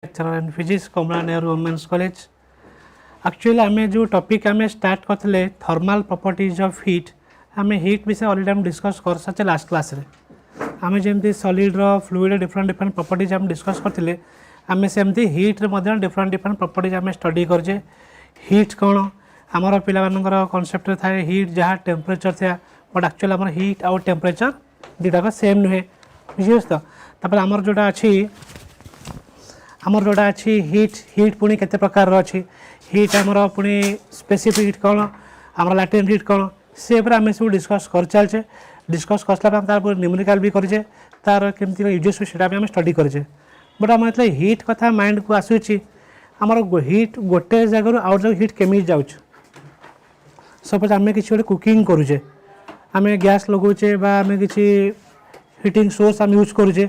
lecturer in physics Kamala Nehru Women's College. Actually आम जो topic आम स्टार्ट करते थर्माल प्रॉपर्टीज ऑफ हीट आम हीट विषय ऑलरेडी हम डिस्कस कर सारे लास्ट क्लास रे आम जमी solid fluid different different properties हम डिस्कस करते आम सेमती हीट रे डिफरेंट डिफरेंट प्रॉपर्टीज आम स्टडी करजे हीट कौन आमर पिलाମାନଙ୍କର कॉन्सेप्ट थाए हीट जहाँ टेम्परेचर था बट एक्चुअली आम हीट आउ टेम्परेचर दुटाक सेम नुहे बुझे तो तापर आमर जोटा अच्छी आमर जोटा अच्छी हीट पुणी केते प्रकार अच्छी हीट आमर पुणी स्पेसिफिक हीट कौन आमर लैटेंट हीट कौन से आम सब डिस्कस कर चलचे डिस्कस करसला तार न्यूमेरिकल भी करजे तार केमती यूजेस सेटा भी आम स्टडी करजे बट आम जो हीट कथा माइंड को आसूची आमर हीट गोटे जगह आउ जगह हीट केमी जाऊँ सपोज आम कि गोटे कुकिंग करुचे आम गैस लगौचे आम कि हिटिंग सोर्स आम यूज करुचे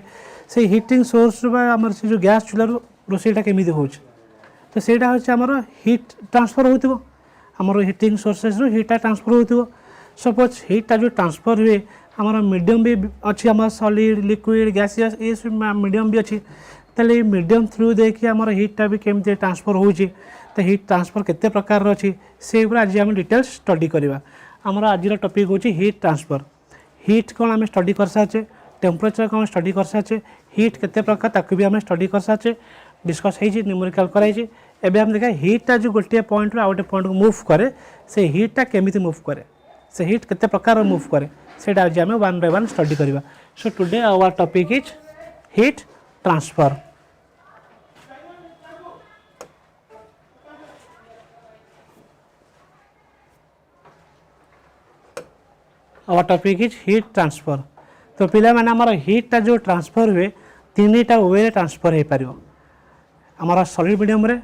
से हिटिंग सोर्स आमर से जो गैस चूल्हार रोसईटा केमी हो तो सहीटा हूँ आमर हिट ट्रांसफर हो आमर हिटिंग सोर्सेस रू हिटा ट्रांसफर हो सपोज हिटा जो ट्रांसफर हुए आमर मीडियम भी अच्छी आम सॉलिड लिक्विड गैसियस ये सब मीडियम भी अच्छी ताले मीडियम थ्रू देखिए आमर हिटा भी केमती ट्रांसफर होची तो हिट ट्रांसफर केते प्रकार अच्छी से आज आम डिटेल्स स्टडी करवा आमर आज टॉपिक हूँ हिट ट्रांसफर हिट कौन आम स्टडी कर साचे टेम्परेचर कौन स्टडी कर साचे हिट केते प्रकार ताकू भी आम स्टडी कर साचे डिस्कस हो न्यूमेरिकल कराई एबे हम देखा हिटा जो गोटे पॉइंट रू आउटे पॉइंट को मूव करे से हिटा केमिति मूव करे से हिट केते प्रकार मूव करे सेटा आज आम वन बाय वन स्टडी करवा so today our topic is heat transfer our topic is heat transfer तो पिला माने हमर हिटा जो ट्रांसफर हुए तीन टा वे ट्रांसफर हो पार आमर सॉलिड मीडियम रे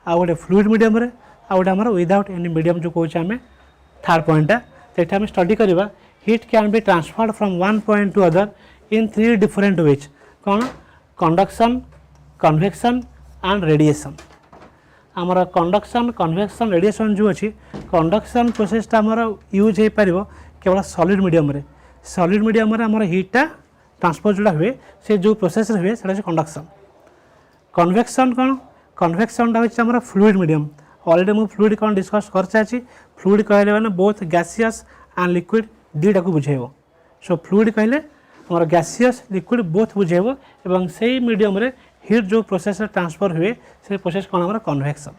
आ गोटे फ्लूइड मीडियम रे आ गोटे आमर विदाउट एनी मीडियम जो कहे आम थर्ड पॉइंटा तो आम स्टडी करवा hit can be transferred from one point two other in three different ways कौन कंडक्शन कन्वेक्शन एंड रेडिएशन आमर कंडक्शन कन्वेक्शन रेडिएशन जो अच्छी कंडक्शन प्रोसेसटा आमर यूज हो पार केवल सॉलिड मीडियम रे सॉलिड मीडियम रे आमर हीटा ट्रांसफर जोड़ा हुए से जो प्रोसेस हुए से कंडक्शन कन्वेक्शन कौन कन्वेक्शनटा हूँ आम फ्लूइड मीडियम ऑलरेडी मुझे फ्लूइड कौन डिस्कस कर सारी फ्लूइड कहले मैंने बोथ गैसियस एंड लिक्विड दुईटा को बुझेब सो फ्लूइड कहले आम गैसियस लिक्विड बोथ बुझेब और से मीडियम रे हीट जो प्रोसेस ट्रांसफर हुए से प्रोसेस कौन आम कन्वेक्शन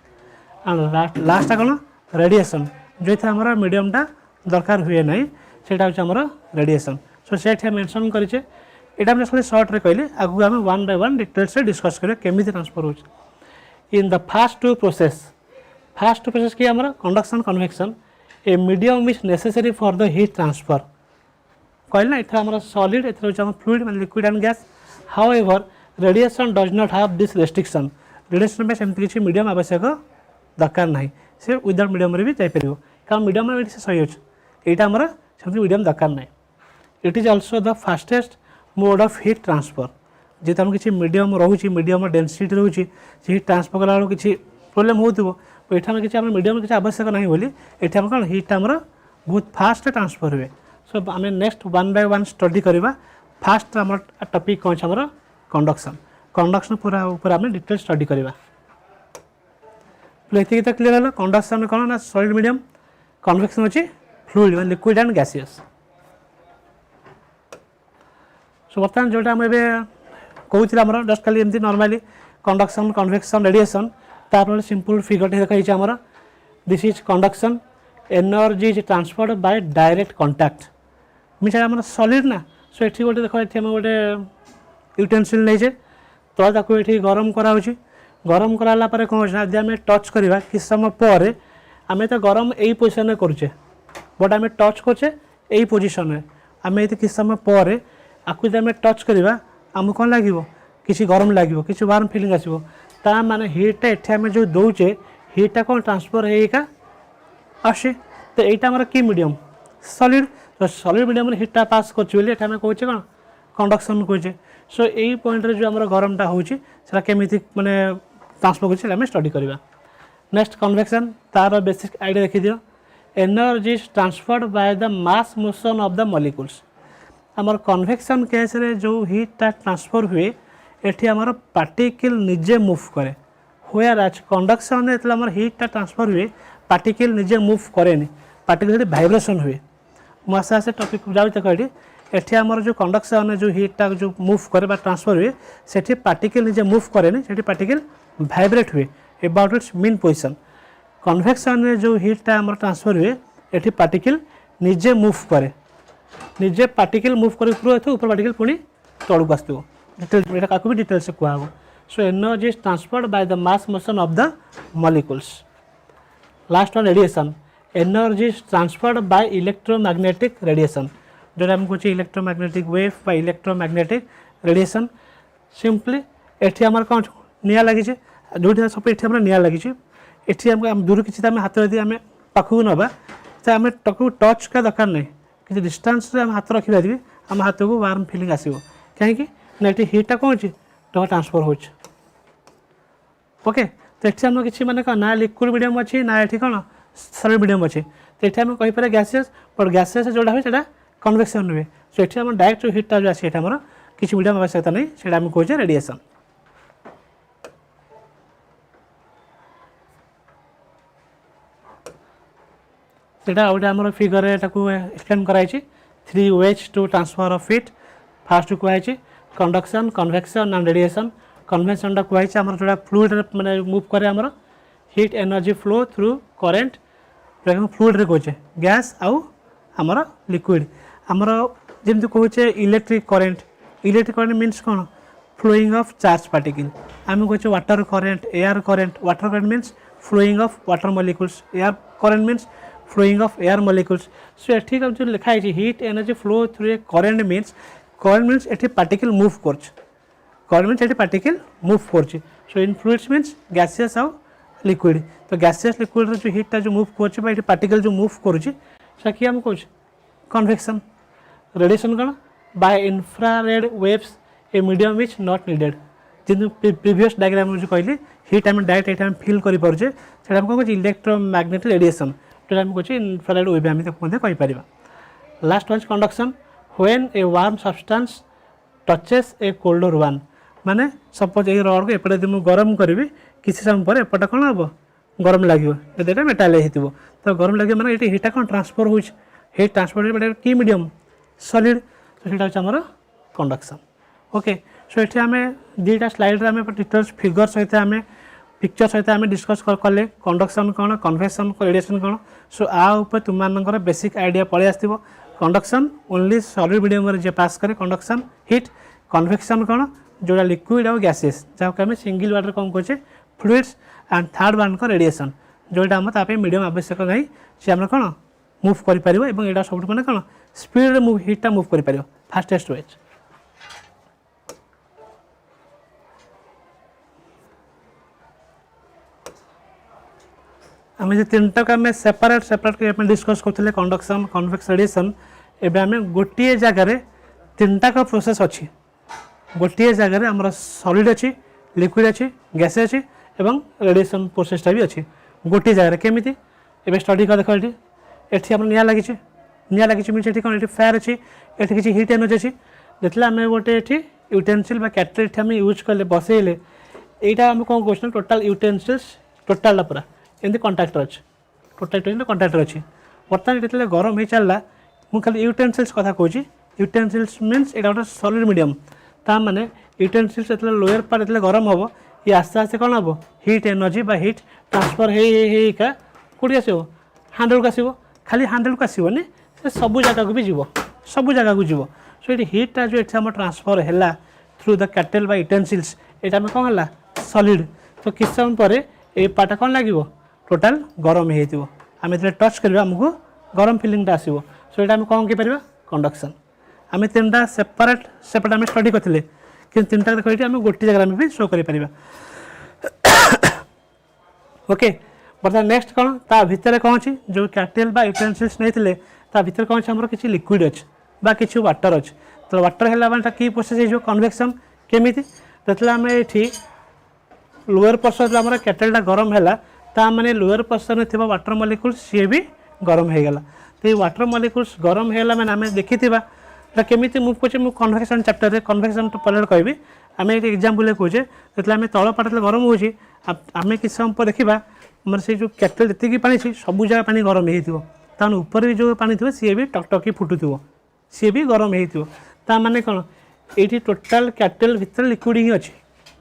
एंड लास्टा कौन रेडिएशन जो आम मीडियमटा दरकार हुए ना सेटा हूँ आम रेडिएशन सो से मेंशन करें यहाँ मुझे सर्ट रे कहले आगू आम one by one details discuss करें केमी ट्रांसफर हो इन द फास्ट प्रोसेस कि आम conduction convection A medium is necessary for the heat transfer कहले ना इतना आम सॉलिड इतना फ्लूइड मैं liquid and gas how ever radiation does not have this restriction radiation में सेमती किसी मीडियम आवश्यक दरकार ना से विदाउट मीडियम भी जापर कारण मीडियम से सही अच्छे यहाँ आमर सेमती मीडियम दरकार ना it is also the fastest mode of heat transfer जेहेतु आम किसी मीडियम रोचे मीडियम डेनसीटी रोचे हीट ट्रांसफर कला किसी प्रोब्लेम हो यहाँ किसी आम मीडियम किसी आवश्यक ना बोली ये कौन हीट आमर बहुत फास्ट ट्रांसफर हुए सो आम नेक्स्ट वन बाय वन स्टडी करवा फास्ट आम टॉपिक कौन आमर कंडक्शन कंडक्शन पूरा ऊपर आम डिटेल स्टडी करवा ये तो क्लीयर है कंडक्शन कौन ना सॉलिड मीडियम कन्वेक्शन अच्छी फ्लूइड मैं लिक्विड एंड गैसियस सो बर्तमान जोटा आम कहते आमर जस्ट खाली एमती नॉर्मली कंडक्शन कन्वेक्शन रेडिएशन तापर सिंपल फिगर देखाई आमर this is conduction energy is transferred by direct contact mean आम सॉलिड ना सो ये गोटे देख ये गोटे यूटेनसिल नहीं तो ये गरम कराऊँ गरम कराला कौन जब आम टच करवा किस समय पर आम तो गरम यही पोजिशन में करुचे बट आम टच करचे यही पोजिशन में आम ये किस समय पर आपको जब आम टच करवा आमको कौन लगे किसी गरम लगे किसी वार्म फिलिंग आसो ता माने हीटा ये आम जो दौचे हीटा कौन ट्रांसफर होगा आसे तो यहाँ आम कि मीडियम सॉलिड तो सॉलिड मीडियम हीटा पास कर कहे कौन कंडक्शन कहे सो यही पॉइंट जो आम गरमटा होमी माने ट्रांसफर कर स्टडी करवा नेक्स्ट कन्वेक्शन तार बेसिक आइडिया देखी दियो energy is transferred by the mass motion of the molecules आमर कन्वेक्शन केस रे जो हीटा ट्रांसफर हुए एठी आमर पार्टिकल निजे मूव करे व्हेयर एज कंडक्शन एतला आमर हीटा ट्रांसफर हुए पार्टिकल निजे मूव करेनि पार्टिकल वाइब्रेशन हुए मु आशा से टॉपिक जाऊ तक एठी आमर जो कंडक्शन जो हीटा जो मूव करे बा ट्रांसफर हुए सेठी पार्टिकल निजे मूव करेनि सेठी पार्टिकल वाइब्रेट हुए about its mean position convection रे जो हीटा आमर ट्रांसफर हुए एठी पार्टिकल निजे मूव करे निजे पार्टिकल मूव कर ऊपर पार्टिकल पुणी तलू आसो डिटेल का भी डिटेल से कहब so energy is transferred by the mass motion of the molecules last one radiation energy is transferred by electromagnetic radiation जो हम कहे इलेक्ट्रोमैग्नेटिक वेव बा इलेक्ट्रोमैग्नेटिक रेडिएशन सिंपली एठी हमर कौन निया लगी जो सब ये निया लगी ये दूर किसी हाथ यदि आम पाखक नवा तो आम टच का दरकार नहीं कि डिस्टेंस आम हाथ रखी आम हाथ को वार्म फिलिंग आसो कहीं ये हीटा कौन हो ट्रांसफर हो ओके तो ये आम कि माने ना लिक्विड मीडियम अच्छी ना ये कौन सॉलिड मीडियम अच्छे तो ये आम कहीपर गैसेस बट गैसेस जोड़ा हुए से कन्वेक्शन हुए सो ये आम डायरेक्ट जो हीटा जो आसे आम किसी मीडियम आवश्यकता नहीं से कहे रेडिएशन सेटा गोटे आम फिगर एक्सप्लेन कराई 3 ways to transfer of heat first कहुई conduction convection and radiation convection कहुई आम जो फ्लूइड माने मूव करे आम heat energy flow through current fluid रे कहे गैस आउ आमर लिक्विड आमर जमी कहे इलेक्ट्रिक करेन्ट मीन्स कौन फ्लोइंग ऑफ चार्ज पार्टिकल आम कहे water current water current means flowing of water molecules air current means flowing of air molecules so ये जो लिखाई heat energy flow through a current means ये particle move कर particle move कर सो इन fluids means gases आउ liquid तो gases liquid जो हीटा जो मूव कर पार्टिकल जो मूव कर कि आम कहे कन्वेक्शन रेडिएशन कौन by infrared waves a medium is not needed जिन प्रीवियस डायग्राम जो कहली हीट आम डायरेक्ट ये फिल करें कौन इलेक्ट्रोमैग्नेटिक रेडिएशन जो आम कहे इंफ्रारेड वेव आम कहीपर last one conduction when a warm substance touches a colder one माने सपोज ये रड को एपटे मुझे गरम करी किसी समय पर एपटा कौन हम गरम लगे जब मेटाल हो तो गरम लगे मैंने ये हीटा कौन ट्रांसफर हो हीट ट्रांसफर की मीडियम सॉलिड तो सीटा आम कंडक्शन ओके सो ये आम दुईटा स्लाइड आम डिटेल्स फिगर सहित आम पिक्चर सहित आम डिस्कस कले कंडक्शन कौन कन्वेक्शन रेडिएशन कौन सो आ तुम बेसिक आइडिया पलि आसो कंडक्शन ओनली सॉलिड मीडियम जे पास करे कंडक्शन हीट कन्वेक्शन कौन जोड़ा लिक्विड और गैसेस जहाँ आम सिंगल वाटर कौन कहे फ्लूइड्स एंड थर्ड वन को रेडिएशन जोटा आम ताप मीडियम आवश्यक नहीं सी आम कौन मूव कर यहाँ सब मैंने कौन स्पीड मूव हीटा मूव कर फास्टेस्ट वेज आम जो तीन टाक आम सेपरेट डिस्कस करते कंडक्शन कन्वेक्शन रेडिएशन एवं आम गोटे जगार तीन टाक प्रोसेस अच्छी गोटे जगार आम सॉलिड अच्छी लिक्विड अच्छी गैस अच्छी एवं रेडिएशन प्रोसेसटा भी अच्छी गोटे जगार केमी एवं स्टडी कर देख ये निया लगी मीन कौन ये फायर अच्छी ये किसी हीट एनर्जी अच्छी जितने आम गोटे ये यूटेनसिल कैटल आम यूज कले बसैले यहाँ आम कौन कौन टोटाल यूटेनसिल्स टोटाल पूरा एमती कंट्राक्टर अच्छे टोटाल कंट्राक्टर अच्छी बर्तमान जो गरम हो चलला मुझे खाली यूटेनसिल्स कथा कहूँ यूटेनसिल्स मीन्स यहाँ गोटे सॉलिड मीडियम ता माने यूटेनसिल्स जो लोअर पार्ट जो गरम हम ये आस्ते आस्ते कौन हम हीट एनर्जी बा हीट ट्रांसफर होका कौटी आसो हैंडल को आसो खाली हैंडल को आसोनी से सबू जगह को भी जीव सबू जगह को जीव सो ये हीटा जो ये ट्रांसफर है थ्रू द कैटल बा यूटेनसिल्स ये आम कौन है सॉलिड तो किस समय पर ये पार्ट कौन लगे टोटाल गरम हो आम जो टच करवा आमको गरम फिलिंगटा आसो सो ये आम कौन कहीपर कंडक्शन आम तीन टा सेपरेट आम स्टडी करते कि तीन टाक देख आम गोटे जगह भी शो कर ओके बर्तमान नेक्स्ट कौन ता भितर कौन अच्छी जो कैटल बा यूटेनसिल्स नहीं ता भितर कौन अच्छे किसी लिक्विड अच्छे बा किसी वाटर अच्छे तो वाटर है माने कि प्रोसेस हो कन्वेक्शन केमी जो आम ये लोअर पर्सन जो आम कैटलटा गरम है ता माने लोअर पर्सन में थी वाटर मॉलिक्यूल्स सी भी गरम हो गला तो ये वाटर मॉलिक्यूल्स गरम है मैंने आम देखी केमी मुव कर कन्वेक्शन चैप्टर कन्वेक्शन तो पहले कहि आम ये एग्जाम्पल कहे जो आम तल पाट गरम हो आम किस समय पर देखा आम से जो केटल जी पानी सब जगह पानी गरम हो ऊपर भी जो पानी थी सी भी टकटकी फुटुव सी भी गरम हो माने कौन ये टोटाल केटल भितर लिक्विड ही अच्छी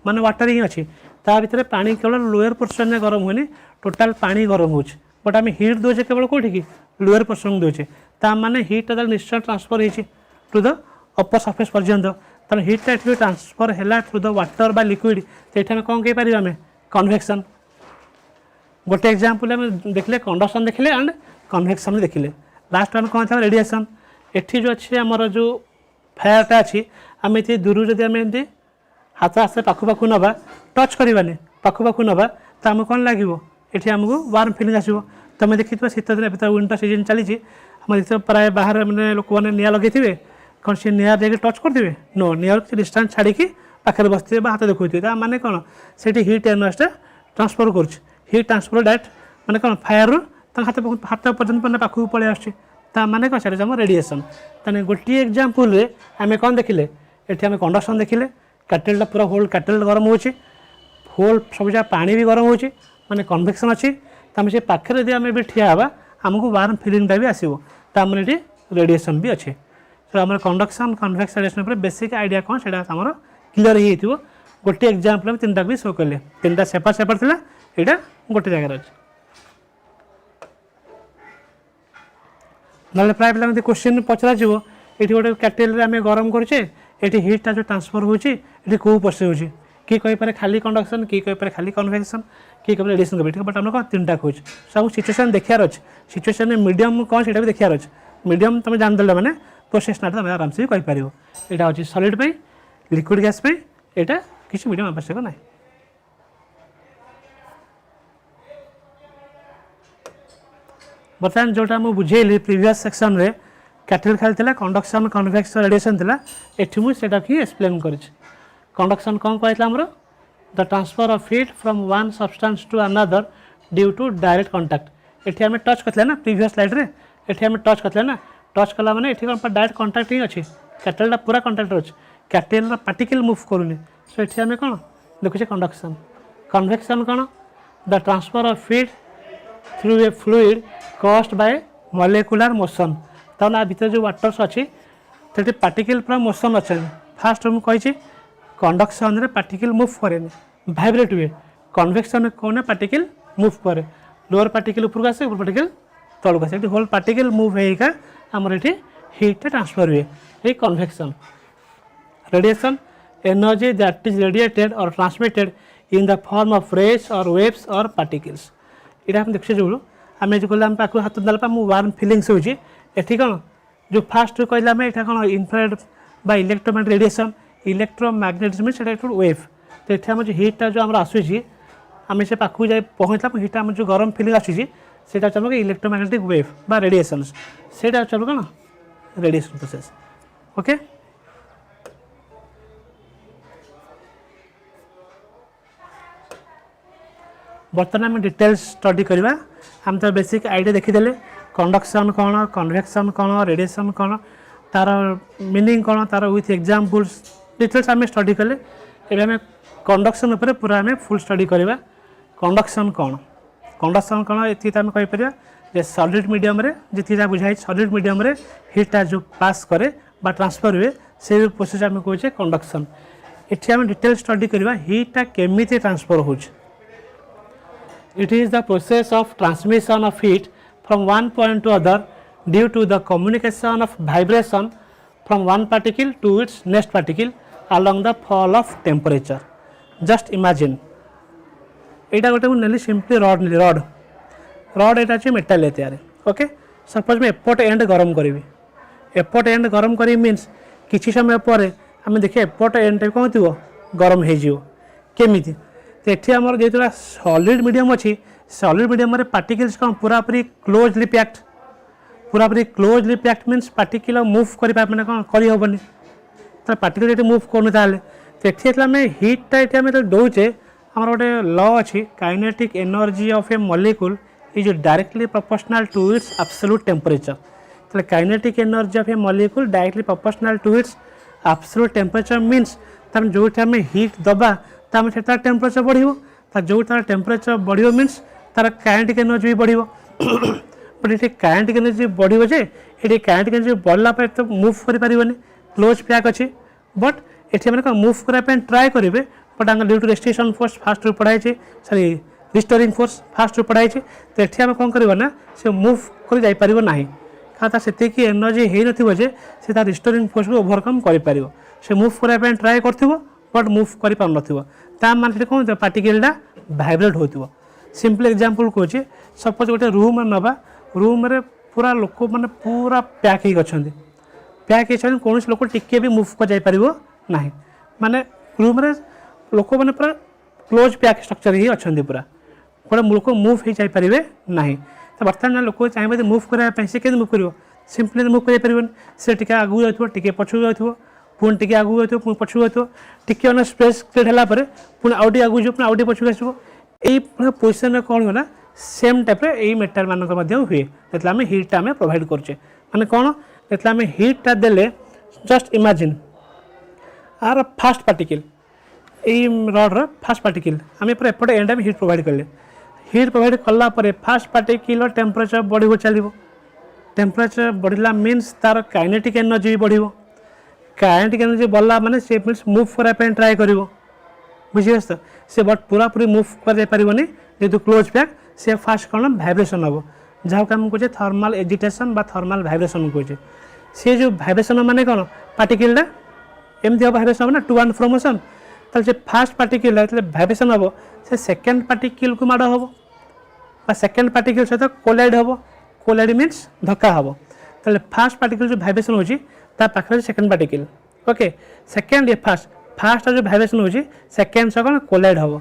माने वाटर ही अच्छी ता भितर पानी केवल लोअर पोर्सन में गरम हुए टोटाल पानी गरम हो बट आम हिट दौचे केवल कौटी की लोअर पोर्सन दौचे ता माने हिट निश्चय ट्रांसफर हो टू द अपर सरफेस पर्यंत तेना हिटा ये ट्रांसफर है टू द वाटर बा लिक्विड तो ये कौन कहीपर आम कन्वेक्शन गोटे एग्जाम्पल आम देखले कंडक्शन देखले एंड कन्वेक्शन देखले लास्ट वन कौन था रेडिएशन एठी जो अच्छे आमर जो फायरटा अच्छी आम ये दूर जदि आम एमती हाथ आस्ते पाखु पाखु नवा टच करवानी पाखु पाखु नवा तो आमको कौन लगे ये आमको वार्म फिलिंग आसो तुम देखी शीत दिन विंटर सीजन चली आम देखिए प्राय बाहर मैंने लोक मैंने निआ लगे कौन सी निआर जाके टच करेंगे नो निआर डिस्टेंस छाड़ी पाखे बसते हाथ देखुए माने कौन से हिट एनर्जीटा ट्रांसफर कर हिट ट्रांसफर डायरेक्ट माने कौन फायर हाथ हाथ पर्यटन मैंने पाखक पलि आसने कौन से रेडिएशन तेने गोटे एग्जाम्पल आम कौन देखिले ये आम कंडक्शन देखिले कैटलटा पूरा होल कैटल गरम हो होल सब जगह पानी भी गरम हो माने कन्वेक्शन अच्छी तो से पाखे यदि आम ठिया हाँ आमको वार्म फिलिंगटा भी आसो तो आम ये रेडिएशन भी अच्छे तो आम कंडक्शन कन्वेक्शन रेडिएशन पर बेसिक आइडिया कौन से आमर क्लीयर हो गोटे एग्जाम्पल तीन टाक भी शो कले तीन टा सेपार सेपार था यहाँ गोटे जगार अच्छे ना प्राय पे क्वेश्चन पचरा ये गोटे कैटेल आम गरम करुचे ये हिटा जो ट्रांसफर होती कौ प्रोसेस हो कि कहीपर खाली कंडक्शन कि कहीपर खाली कन्वेक्शन कि कहीपर रेडिएशन कह बट आम कौन तीन टाक हो सब सिचुएसन देखार अच्छे सिचुएसन मीडियम कौन से भी देखार अच्छे मीडियम तुम जानदे मैंने प्रोसेस ना तुम आराम से भी कहीपर यहाँ हूँ सॉलिड लिक्विड गैस यहाँ किसी मीडियम आवश्यक ना बर्तमान जोटा मुझे बुझेली प्रीवियस सेक्शन रे कैटल खाली कंडक्शन कन्वेक्शन रेडिएशन था ये मुझे एक्सप्लेन कर कंडक्शन कौन कहता आमर the transfer of heat from one substance to another due to direct contact ये आम टच करते ना प्रीवियस स्लाइड रे ये आम टच करते ना टच कला मैंने ये डायरेक्ट कांटेक्ट ही अच्छी कैटलटा पूरा कांटेक्ट अच्छे कैटल पार्टिकल मूव करूनी सो ये आम कौन देखुचे कंडक्शन कन्वेक्शन कौन the transfer of heat through a fluid caused by molecular motion तब भीतर जो वाटर्स अच्छी से पार्टिकल पूरा मोशन अच्छे फास्ट मुझे कंडक्शन रे पार्टिकल मूव करे भाइब्रेट हुए कन्वेक्शन कौन पार्टिकल मूव करे लोअर पार्टिकल ऊपर आसे ऊपर पार्टिकल तलक आसे होल पार्टिकल मूव होगा आमर ये हीट ट्रांसफर हुए ये convection radiation energy that is radiated और transmitted in the form of rays और वेव्स और पार्टिकल्स यहाँ हम देखिए जो आम जो कहते पाक हाथ देला वार्म फिलिंग्स होती कौन जो फास्ट कहला आम यहाँ कौन इनफ्रारेड बा इलेक्ट्रोमैग्नेटिक रेडिएशन इलेक्ट्रोमैग्नेटिज्म मीन्स एक वेव तो ये आम हिटा जो आम आसूँ आम से पाक जा पहुँचला हिट आम जो गरम फिलिंग आसूँ से इलेक्ट्रोमैग्नेटिक वेव बा रेडिएशन से कौन रेडिएशन प्रोसेस ओके बर्तमान आम डिटेल्स स्टडी करवा आम तो बेसिक आइडिया देखीदे कंडक्शन कौन कन्वेक्शन कौन रेडिएशन कौन तार मीनिंग कौन तार विथ एग्जाम्पल्स डिटेल्स आम स्टडी कले एवं आम कंडक्शन उपर पूरा आम फुल स्टडी करवा कंडक्शन कौन ये आम कहीपर जे सॉलिड मीडियम रे जी बुझाई सॉलिड मीडियम रे हीटा जो पास करे बा ट्रांसफर हुए से प्रोसेस आम कहे कंडक्शन ये आम डिटेल स्टडी करवा हीटा केमी ट्रांसफर हो It is the process of transmission of heat from one point to other due to the communication of vibration from one particle to its next particle along the fall of temperature. Just imagine. यहाँ गोटे मुझे simply rod rod rod यहाँ metal तैयार okay suppose मैं एपट and गरम करी एपट and गरम करी मीन्स किसी समय पर आम देखिए एपट एंड कौन थी गरम होमी तो ये आमर जो सॉलिड मीडियम अच्छी सॉलिड मीडियम पार्टिकल्स कौन पूरापूरी closely packed means particle move कर मैंने कौन करहबनी तो पार्टिकल ये मूव करूँ तो ये आम हिटा ये दौचे आम गोटे लॉ अच्छी kinetic energy of a molecule is directly proportional to its absolute temperature तो kinetic energy of a molecule directly proportional to its absolute temperature means तार जो हिट दबा तार से टेम्परेचर बढ़ जो टेम्परेचर बढ़ मीन्स तार काइनेटिक एनर्जी भी बढ़ बट ये काइनेटिक एनर्जी बढ़ जे ये काइनेटिक एनर्जी बढ़ला तो मुव कर क्लोज पैक अच्छे बट ये मैंने मुव करने ट्राए करेंगे but due to restriction force first रू पढ़ाई सॉरी रिस्टोरिंग फोर्स फास्ट रू पढ़ाई तो ये आम कौन करना से मुव कर जापर ना क्या से एनर्जी हो जे से तार रिस्टोरिंग फोर्स को ओवरकम कर से मुव करने ट्राए कर बट मुव कर पारे कौन पार्टिकलटा भाइब्रेट हो सिंपल एग्जांपल कहूँ सपोज गोटे रूम नवा रूम रे पूरा लोक मैंने पूरा पैक हो पैक हो कौन लोक टिके भी मुव कर जापर ना माने रूम रे लोक मैंने पूरा क्लोज पैक स्ट्रक्चर ही अच्छा पूरा गोटे लोक मुव हो जापर ना तो बर्तमान लोक चाहिए मुव करने से कैसे मुव कर सिंपली मुव कर से टे आगू जाऊ टे पछू जाऊ पुणी टे आगू जाऊ पुणी पछू जाऊ टे मैंने स्पेस क्रिएट है पुणी आउटे आगू जाऊ आउटे पछू आसो यही पोजिशन में कौन होला सेम टाइप यही मेटाल मानक हुए जो आम हिटा आम प्रोवाइड करचे माने कौन जो आम हिटा देले जस्ट इमेजिन आर फास्ट पार्टिकल यही रड्र फास्ट पार्टिकल आम पूरा एपटे एंड में हिट प्रोवाइड कले हिट प्रोवाइड कलापर फास्ट पार्टिकल टेम्परेचर बढ़ चलो टेम्परेचर बढ़ला मीन्स तार काइनेटिक एनर्जी बढ़ काइनेटिक एनर्जी बढ़ला माने से मीन्स मुव करने ट्राए कर बुझे तो से बट पूरा पूरी मुव कर पारनी जेहतु क्लोज पैक से फास्ट कौन भाइब्रेशन हम जहाँ को आम कहे थर्माल एजिटेशन बा थर्माल भाइब्रेशन कहे सी जो भाइब्रेशन माने कौन पार्टिकलटा एमती हम भाइब्रेशन ना टू एंड फ्रो मोशन तो से फास्ट पार्टिकल भाइब्रेशन हम से सेकेंड पार्टिकल को माड़ हम सेकेंड पार्टिकल सहित कोलाइड हम कोलाइड मीन्स धक्का हम तो फास्ट पार्टिकल जो भाइब्रेशन होता पाखे सेकेंड पार्टिकल ओके सेकेंड ये फास्ट फास्ट जो भाइब्रेशन होची सेकेंड सह कौन कोलाइड हम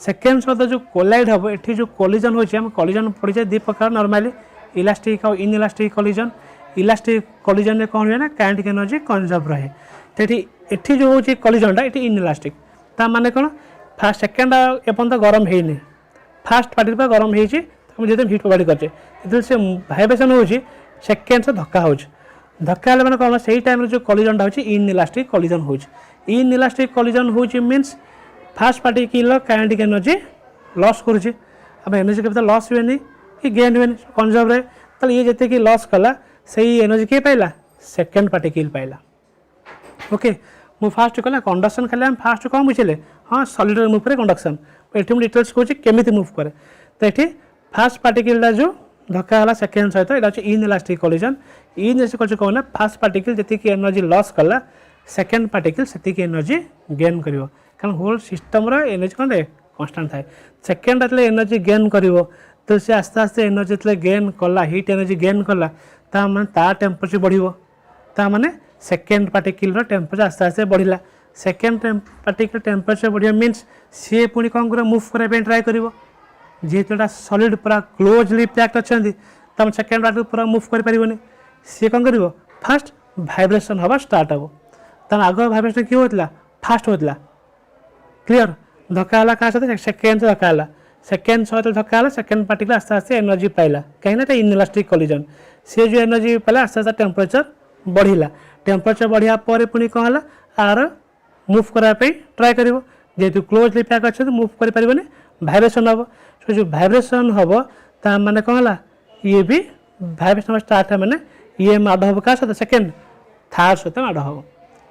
सेकेंड सहित जो कोलाइड हम ये जो कोलिजन होची हम कोलिजन पड़े दी प्रकार नॉर्मली इलास्टिक और in elastic collision elastic collision में कौन हुए ना काइनेटिक एनर्जी कंजर्व रहे तो ये जो हूँ कोलिजनटा ये इन इलास्टिक ता माने कौन फास्ट सेकेंड एपर्त गरम है फास्ट पार्टिकल गरम हो हिट प्रोवाइड करचे से भाइब्रेशन होची सेकेंड से धक्का हो धक्का है मैंने कौन से टाइम जो कोलिजनटा होची इन इलास्टिक कोलिजन हो इन इलास्टिक कोलिजन होची means fast particle kinetic energy loss करुचे अब एनर्जी के लॉस हुए कि गेन हुए कंजर्व रहे तो ये जिते कि लॉस कला से एनर्जी किए पाइला सेकेंड पार्टिकल पाइला ओके मु फास्ट कला कंडक्शन खाली हम फास्ट कौन बुझे हाँ सॉलिड मुव करे कंडक्शन ये डिटेल्स कहूँ केमी मुव करे तो ये फास्ट पार्टिकलटा जो धक्का है सेकेंड सहित यहाँ हूँ in elastic collision in elastic कौन फास्ट पार्टिकल जी एनर्जी लॉस कला सेकेंड पार्टिकल से एनर्जी गेन कर कारण होल सिस्टम एनर्जी कौन कन्स्टाट थाए सेकेंड एनर्जी गेन कर तो सी आस्ते आस्ते एनर्जी गेन कला हिट एनर्जी गेन कला ता टेम्परेचर बढ़ माने सेकेंड पार्टिकल टेम्परेचर आस्ते आस्ते बढ़ला सेकेंड पार्टिकल टेम्परेचर बढ़िया मीन्स सी पुणी कौन कर मुव करने ट्राए कर जेहेतु सॉलिड पूरा क्लोजली पैक्ड अच्छा तब सेकेंड पार्टिकल पूरा मुव कर सी कौन कर फास्ट भाइब्रेशन हवा स्टार्ट हम तब आग भाइब्रेशन क्यों होता फास्ट होता क्लीयर धक्का है क्या सहित सेकेंड से धक्का है सेकेंड सहित धक्का है सेकेंड पार्टिकल आस्ते आस्ते एनर्जी पाइला कहीं इन इलास्टिक कोलिजन से जो एनर्जी पाइला आस्ते आस्ते टेम्परेचर बढ़ला टेम्परेचर बढ़िया पर पुणी कौन है आर मुव करने ट्राए कर जेहेतु क्लोजली पैक अच्छे मुव कर भाइब्रेशन हम सो जो भाइब्रेशन हम ता माने कौन है ये भी भाइब्रेशन स्टार्ट है मैंने ये माड़ हम क्या सहित सेकेंड थार्ड सहित माड़ हम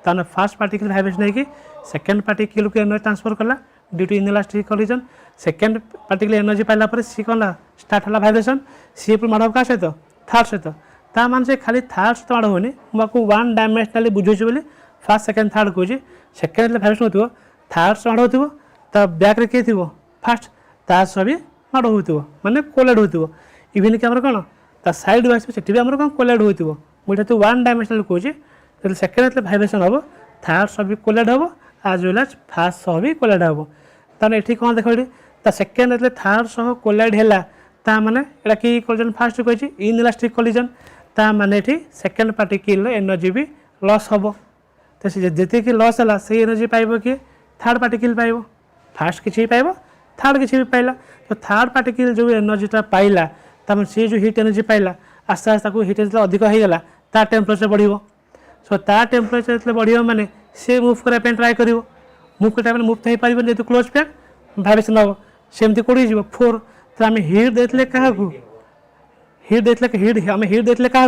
ताने फास्ट पार्टिकल भाइब्रेशन है सेकेंड पार्टिकल को एनर्जी ट्रांसफर कला due to inelastic collision second particle energy पाइला सी कौन स्टार्ट है भाइब्रेशन सी माड़ हम क्या सहित थार्ड सहित ता मान से खाली थार्ड सहित माड़ होनी मुझे वन डायमेंशनाली बुझे बोली फास्ट सेकेंड थार्ड कहूँ सेकेंड भाइब्रेशन हो थार्ड से माड़ हो बैक किए थी फास्ट ता सह भी माड़ हो माने कोलाइड हो इवन कि कौन ता साइड वाइज से भी कौन कोलाइड हो मुझे तो वन डायमेंशनाल कहूँ सेकेंड भाइब्रेशन हम थार्ड सह भी कोलाइड हम आज वेल एज फास्ट सह भी कोलाइड हम ताने ये कौन देख सेकेंड थार्ड सह कोलाइड है ताने यहाँ कि कोलिजन फास्ट कही इन इलास्टिक कोलिजन ता माने सेकेंड पार्टिकल एनर्जी भी लॉस हम तो जी लॉस है से एनर्जी पाइब किए थार्ड पार्टिकल पाइब फास्ट किसी पाइब थार्ड किसी भी पाइला तो थार्ड पार्टिकल जो एनर्जीटा पाइला तमें सी जो हिट एनर्जी पाइला आस्ते आस्ते हिट एनर्जी अधिक होगा ता टेम्परेचर बढ़ सो ता टेम्परेचर बढ़ माने सी मुव करने ट्राए कर मुव करता है मुव तो हो पार जेहतु क्लोज पैक भाइब्रेसन हम सेमती कौटी जी 4 तो आम हिट देते क्या हिट देते हिट आम हिट देते क्या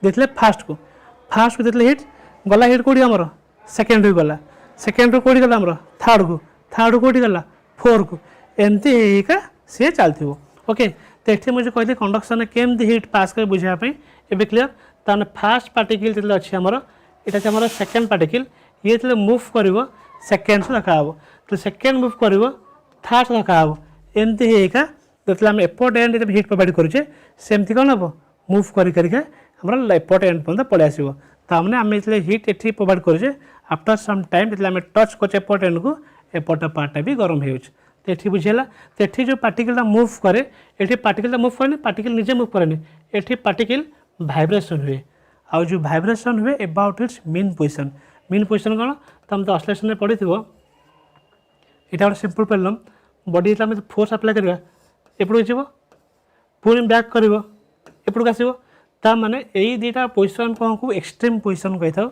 देते फास्ट को देते हिट गला हिट कौटी आमर सेकेंड को गला सेकेंड रू कौटी गला आमर थर्ड को कौटी गला 4 को एमती सी चलती ओके। तो ये मुझे कहते कंडक्शन केमती हिट पास कर बुझापी ए क्लीयर ताने फास्ट पार्टिकल जो अच्छी आमर यहाँ आमर सेकेंड पार्टिकल ये जो मुव कर सेकेंड रखा तो सेकेंड मुव कर थर्ड रखा एमती जो आम एपट एंड जब हिट प्रोवाइड करुचे सेमती कौन हम मुव कर एपट एंड पर्यटन पलि आसो ताने आम हिट ये प्रोवाइड करुचे आफ्टर सम टाइम जो आम टच कर एपट एंड को एपट पार्टा भी गरम हो तो ये बुझेगा तो ये जो पार्टिकलटा मुव कै ये पार्टिकलटा मुव कैनि पार्टिकल निजे मुव कैनि ये पार्टिकल भाइब्रेशन हुए आउ जो भाइब्रेशन हुए अबाउट इट्स मीन पोजिशन कौन तो आम तो ऑसिलेशन में पढ़ी यहाँ गोटे सिंपल प्रॉब्लम बॉडी आम फोर्स अप्लाई करवा एपटू जीव पुणी बैक कर एपटू आसो ताने यही दुटा पोजिशन कौन को एक्सट्रीम पोजिशन कही था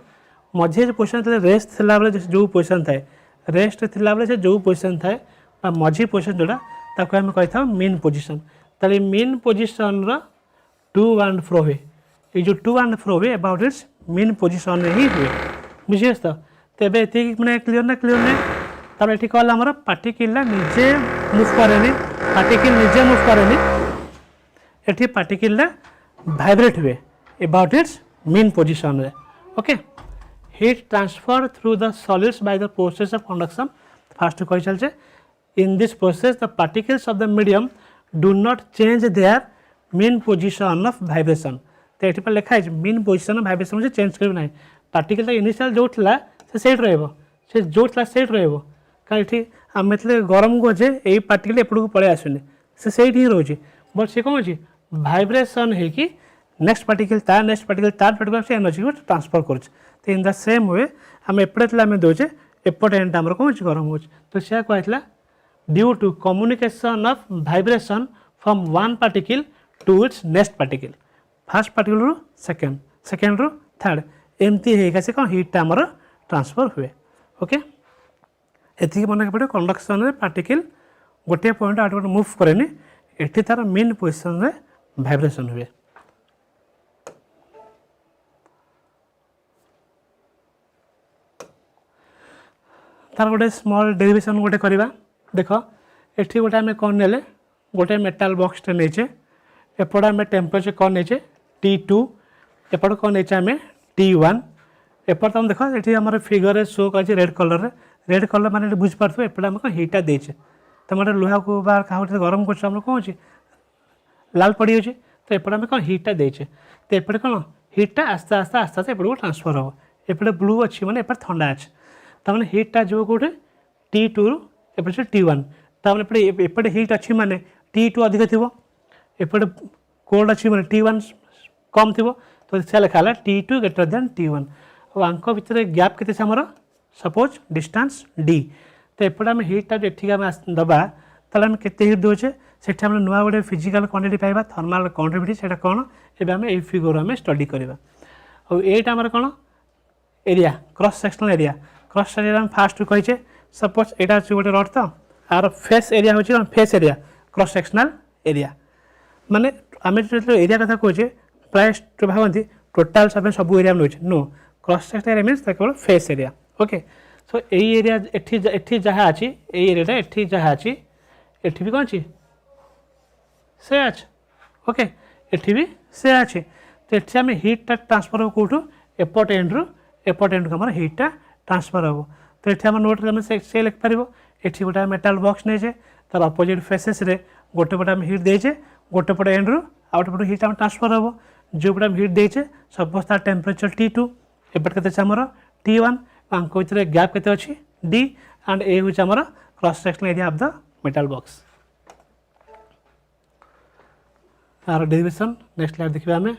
मझे पोजिशन रेस्ट थिला बेले जो पोजिशन थाए रेस्ट थिला बेले जो पोजिशन थाए मझी पोजिशन जोड़ा ताको आम कही था मीन पोजिशन ताले mean position to and fro हुए ये जो टू एंड फ्रो हुए अबाउट इट्स मीन पोजिशन ही हुए बुझे तो ये मैंने क्लीयर ना तब ये कहला आमर पार्टिकल निजे मुव कैनि पार्टिकल निजे मुव कैनि ये पार्टिकल भाइब्रेट हुए अबाउट इट्स मीन पोजिशन रे okay. Heat transfer through the solids by the process of conduction first कही चलचे in this process the particles of the medium do not change their mean position of vibration तो ये लिखाई mean position of vibration मुझे change कर ना particle initial जो था से रे जो था से कहीं आम गरम को जे यही पार्टिकल एपट को पलि आसुनि से ही रोचे बट सी कौन अच्छी भाइब्रेशन होगी नेक्स्ट पार्टिकल तार एनर्जी को ट्रांसफर कर इन द सेम वे आम एपटे आम दौचे एपट एंड आम कौन गरम हो तो से कहला due to communication of vibration from one particle to its next particle first particle रू सेकेंड रू थर्ड एमती से कौन हिटा आमर ट्रांसफर हुए ओके। ये मन पड़े कंडक्शन में पार्टिकल गोटे पॉइंट आउट गोटे मुव कैनि ये तार मेन पोजिशन रे भाइब्रेशन हुए तार गोटे स्मॉल डेरिवेशन गोटे करवा देख ये गोटे आम कौन ने गोटे मेटाल बॉक्स नहींचे एपट आम टेम्परेचर कौन नहींचे T2 एपट कौन नहीं आम T1 एपट तुम देख ये आम फिगर शो कर रेड कलर माने बुझीपार एपटे आम कौन हिटा देचे तुम गोटे लुहा को बाहर क्या गरम कर कौन अच्छी लाल पड़ी अच्छे तो एपटे आम कौन हिटा देचे तो एपटे कौन हिटा आस्ते आस्ते आस्ते आस्ते एपट को ट्रांसफर हम एपटे ब्लू अच्छी मैंने एपटे ठंडा अच्छे तमें हिटा जो कौटे T2 रू एपटे T1 तमें एपटे हिट अच्छी माने T2 अधिक थी एपटे कोल्ड अच्छी मैंने T1 कम थी तो से लिखा T2 ग्रेटर देन T1 और आंक भितर गैप के आमर सपोज डिस्टेंस D तो एपटे आम हिटा जो आम दबा ताले आम केते हिट दौचे से नुआ गोटे फिजिकल क्वांटिटी पाइबा थर्माल कंडक्टिविटी से कौन ए आम ये फिगर आम स्टडी करवा और एटा आमर कौन एरिया क्रॉस सेक्शनल एरिया आम फास्ट कहीचे सपोज यहाँ अच्छे गोटे रड तो आर फेस एरिया हूँ face area cross sectional area माने आम जो एरिया कथा कहे प्राय भावती टोटाल सब area now no cross sectional area means केवल फेस एरिया ओके। सो यही एरिया एठी जहाँ अच्छी एरिया एठी जहाँ अच्छी एठी भी कौन अच्छी से अच्छे ओके एठी भी से अच्छे तो ये आम हिटा ट्रांसफर हम कौटू एपट एंड को आम हिटा ट्रांसफर हम तो ये आम नोट से लिखिपार ये गोटे मेटाल बॉक्स नहीं तार अपोजिट फेसेस रे गोटे पटे आम हिट देचे गोटे पटे एंड रू आउट पटे हिट आम ट्रांसफर हम जो पटे आम हिट देचे सपोज तार टेम्परेचर T2 एपटे के आमर T1 आंक भितर गैप के अच्छी D एंड ए हूँ आमर cross sectional area of the metal box तार डेरिवेशन नेक्स्ट स्लाइड देखिए आम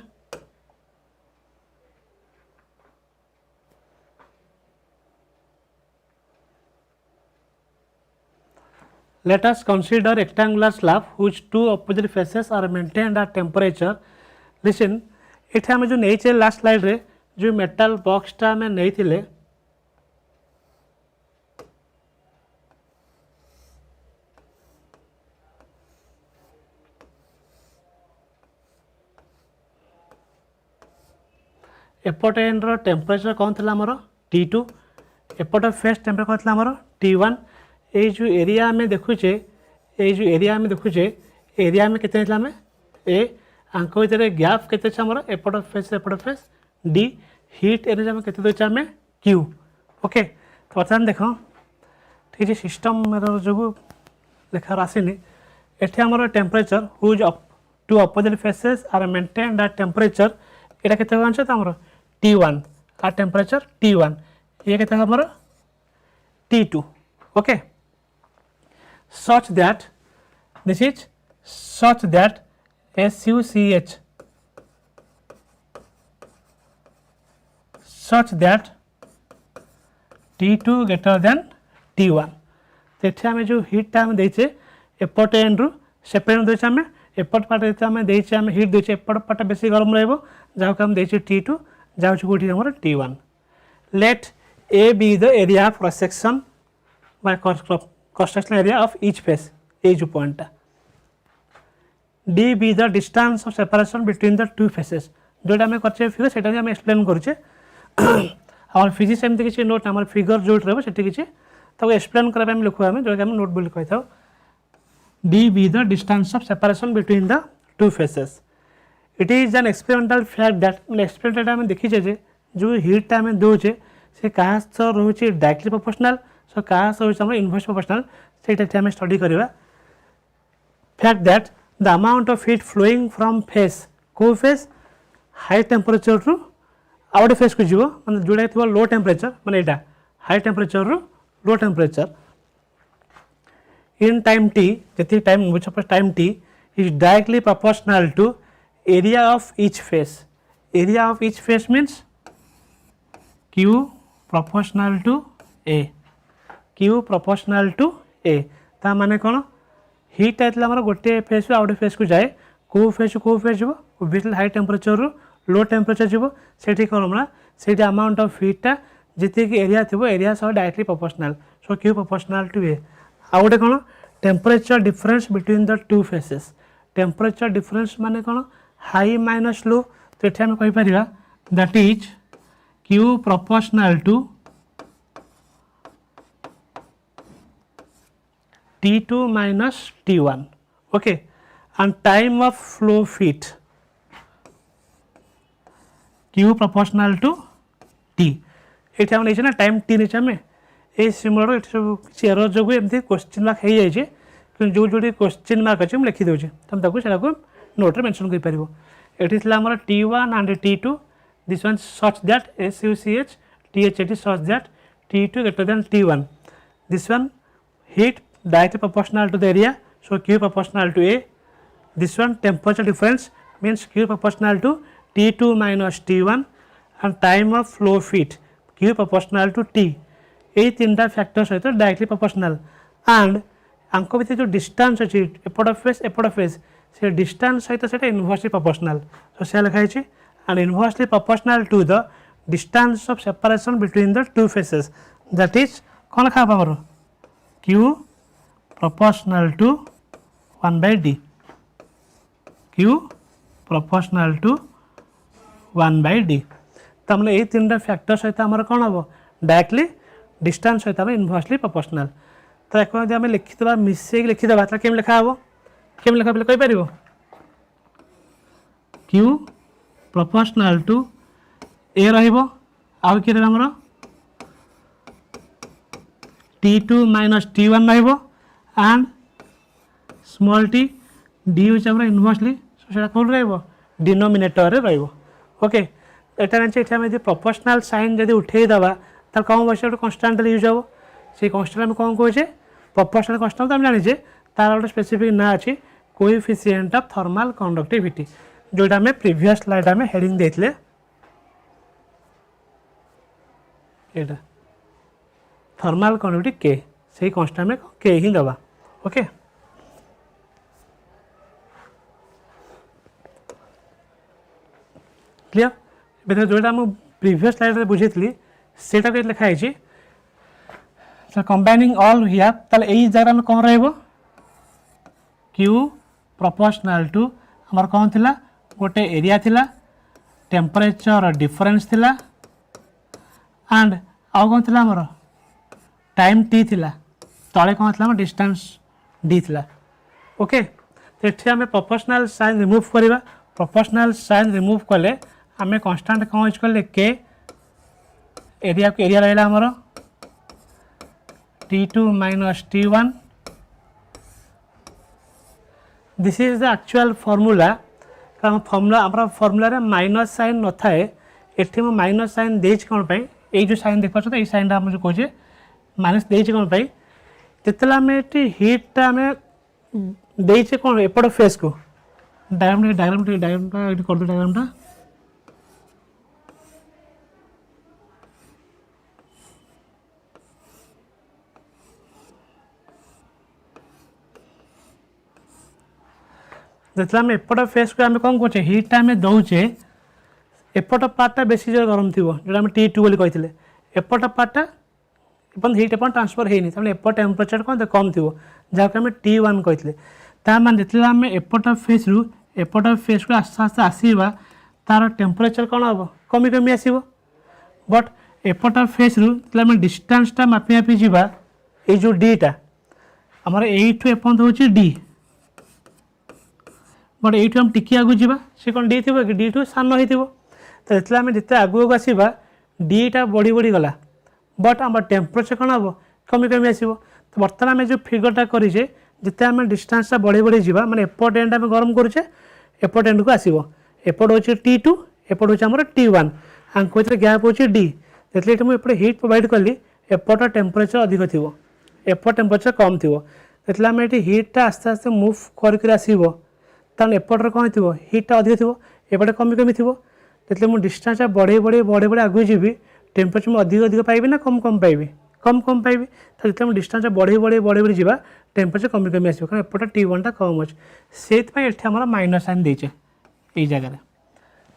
Let us consider rectangular slab whose two opposite faces are maintained at temperature. Listen, इथे आम जो नहीं लास्ट स्लाइड रे जो मेटाल बॉक्सटा आम नहीं एपट एंड टेम्परेचर कौन थी आमर T2 एपट फेस टेम्परेचर कौन थी आमर T1 ये जो एरिया आम देखुचे एरिया आम के ए आंक भितर गैप के एपट फेस डी हीट एनर्जी आम के आम क्यू ओके तो बर्तमान देख ठीक है सिस्टम जो लेखार आसनी एठी आमर temperature whose two opposite faces are maintain that temperature यहाँ के आमर T1 आ टेम्परेचर T1 ये के आमर T2 okay such that this is such that SUCH such that T2 greater than T1 तो ये आम जो हिटा आम देचे एपट एंड रु सेपरेट देचे आम एपट पार्ट आम देचे आम हिट देचे एपट पार्ट बेसी गरम रहिबो जहाँ आम देचे T2 जहाँ कौटी आम T1 let A be the area of cross section by cross sectional area of each face ये जो point D be the distance of separation between the two faces जोटा आम कर फिगर से आम एक्सप्लेन करुचे आम फिजिक्स एमती किसी नोट आम फिगर जो रही किसी तक एक्सप्लेन करने लिखा आम जो नोट बोली कही था D be the distance of separation between the two faces it is an experimental fact that experiment आम देखीचे जे जो हिटा आम दौचे से क्या रोचे डायरेक्टली प्रोपोर्शनल सो क्या रोचे इनवर्स प्रोपोर्शनल से आम स्टडी करवा fact that the amount of heat flowing from face को फेस हाई टेम्परेचर रु आउट फेस को जीव मैं जोड़ा थी लो टेम्परेचर माने यहाँ हाई टेम्परेचर रु low temperature in time T जी time time T is directly proportional to area of each face area of each face means Q proportional to A Q proportional to A ता माने कौन hit आइतला हमर गोटे face out face को जाए को face जीवो ओबियसली हाई टेम्परेचर रु लो टेम्परेचर जीवो सेठी कौन ना सेठी अमाउंट ऑफ हीटा जिते कि एरिया थिबो एरिया सह directly proportional so Q proportional to A आ गोटे कौन temperature difference between the two faces temperature difference माने कौन हाई माइनस लो तो ये आम कहीपर that is Q proportional to T2 minus T1 okay and time of flow feet Q proportional to T ये आम नहीं टाइम T नहीं आम ये सिमुलर सब किसी एरर जो एमती क्वेश्चन मार्क हो जाए कि जो जो क्वेश्चन मार्क अच्छे मुझे लिखिदे तुम से नोट मेंशन कर पार ये आमर T1 and T2 this one such that SUCH THAT such that T2 greater than T1 this one heat directly proportional to the area so Q proportional to A this one temperature difference means Q proportional to T2 minus T1 and time of flow feet Q proportional to T ये तीन टा factor सहित directly proportional and आंक भितर जो distance अच्छी एपट face से distance सहित से इनवर्सली प्रोपोर्शनल तो से लिखाई and inversely proportional to the distance of separation between the two faces that is कौन लिखा हमर Q proportional to 1 by D Q proportional to 1 by D तमने ये तीन टा फैक्टर सहित हमर कौन हम डायरेक्टली डिस्टेंस सहित हम इनवर्सली प्रोपोर्शनल तो एक आम लिखिदा मिसेक लिखिदा तो केम लिखा हम केम लिखा पे कहि परिबो Q proportional to A रहिबो आउ कि हमर T2 minus T1 रहिबो एंड स्मॉल t D होछ हमर इनवर्सली सो सेटा कोन रहिबो डिनोमिनेटर रे रहिबो ओके एटा नै एटा हम जे प्रोपोर्शनल साइन जदि उठेई दबा त कौन बसे कांस्टेंट यूज हो से कांस्टेंट हम कौन कहे प्रोपोर्शनल कांस्टेंट आम जाने तार गोटे स्पेसिफिक ना अच्छी कोएफिशिएंट ऑफ थर्मल कंडक्टिविटी जोटा आम प्रीवियस स्लाइड आम हेडिंग देते एटा थर्मल कंडक्टिविटी के सही कांस्टेंट में के ही दबा ओके क्लियर जोटा आम प्रीवियस स्लाइड में बुझी सेटा लिखाई कंबाइनिंग ऑल हियर ताले एई जगह में कौन रहबो Q प्रोपोर्शनल टू हमर कौन थिला गोटे एरिया थिला टेम्परेचर डिफरेंस थिला एंड आउ कौन थिला हमर टाइम टी थिला तले कौन थिला हमर डिस्टेंस डी थिला ओके तो ये आम प्रोपोर्शनल साइन रिमूव करवा प्रोपोर्शनल साइन रिमूव कले आम कांस्टेंट कौन यूज कले के एरिया को एरिया रहा हमर T2 minus T1 this is the actual formula कारण फॉर्मूला रे माइनस साइन न थाए एठी म माइनस साइन देज कोन पई ए जो साइन देख पाछो तो ए साइन रा हम जो कहजे माइनस देज कोन पई तेतला में एठी हीट ता में देइछे कोन एपड फेस को डायग्राम टा एठी कर दो डायग्राम टा जितना आम एपट फेस को आम कौन करें हिट आम दौचे एपट पार्टा बेसी जो गरम थी जो आम T2 बोली कहते एपट पार्टा हिट एपन ट्रांसफर होनी तमें एपट टेम्परेचर कौन कम थी जहाँ आम T1 कहते तामान जो आम एपट फेस रु एपट फेस को आस्ते आस्ते आसवा तार टेम्परेचर कौन हम कमी कमी आसो बट एपट फेस रु आम डिस्टेंसटा मापी मापी जावा ये जो डीटा आमर यू एपर्त हूँ डी बट ये हम टिकी आगू जा सी कौन डी थी कि डी टू सान हो तो ये आम जिते आगू आसवा डीटा बढ़ी बढ़ी गला बट आम टेम्परेचर कौन हम कमी कमी आसो तो बर्तमान आम जो फिगरटा करें जिते आम डिस्टेंसटा बढ़ी बढ़ी जा मैंने एपट एंड आम गरम करुचे एपट एंड को आसो एपट हूँ T2 एपट हूँ आम T1 आंक गैप हूँ डी जो मुझे हिट प्रोवाइड कली एपट टेम्परेचर अधिक थी एपट टेम्परेचर कम थी जो आम ये हिटा आस्ते आस्ते मुव कर आसो तार एपटर कौन थी हिटा अधिक थी एपटे कमी कमी थी जो मुझे डिस्टेंस बढ़े बढ़े बढ़े बढ़े आगे जी टेम्परेचर मुझे अधिक अधिक पाइबी ना कम कम पाइबी कम कम पाइबी तो जो डिस्टेंस बढ़े बढ़े बढ़े बढ़े जा टेम्परेचर कमी कमी आसो कारण एपटे T1 टा कम अच्छे से आम माइनस साइन देचे ये जगह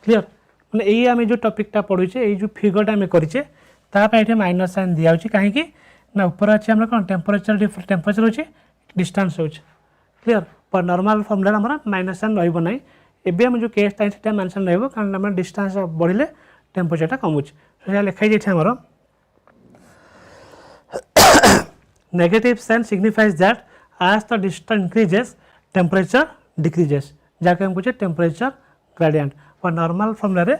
क्लीयर मैंने यही आम जो टॉपिकटा पढ़ुचे ये जो फिगरटा आम करें माइनस साइन दिया कहीं ना ऊपर अच्छे आम कौन टेम्परेचर अच्छे डिस्टेंस हो क्लीयर पर नॉर्मल फॉर्मूला आम माइनस साइन रही एबे हम जो केस था माइनस साइन रही कारण आम डिस्टेंस बढ़िले टेम्परेचरटा कमुचे लिखाई जाए आमर negative sign signifies that as the distance increases temperature decreases जहाँ हम कहे टेम्परेचर ग्रेडियंट और नॉर्मल फॉर्मूला रे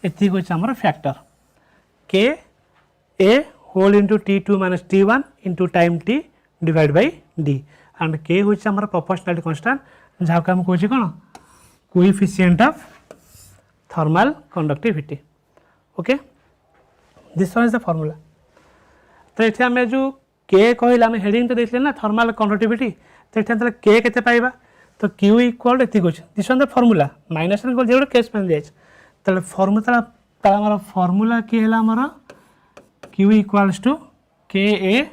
एति को हमर factor k a whole into T2 minus T1 into time t divide by d and k हूँ हमर प्रोपोर्शनलिटी कांस्टेंट जहाँ हम कहे कौन coefficient of thermal conductivity okay this one is the formula तो ये आम जो के कहला आम हेडिंग तो देखते ना थर्मल कंडक्टिविटी तो ये के केते पाइबा तो क्यू इक्वल एति कुछ this one the formula minus one equal जो केस में दिया तो फॉर्मूला आम फॉर्मूला की है आमर Q equals to K A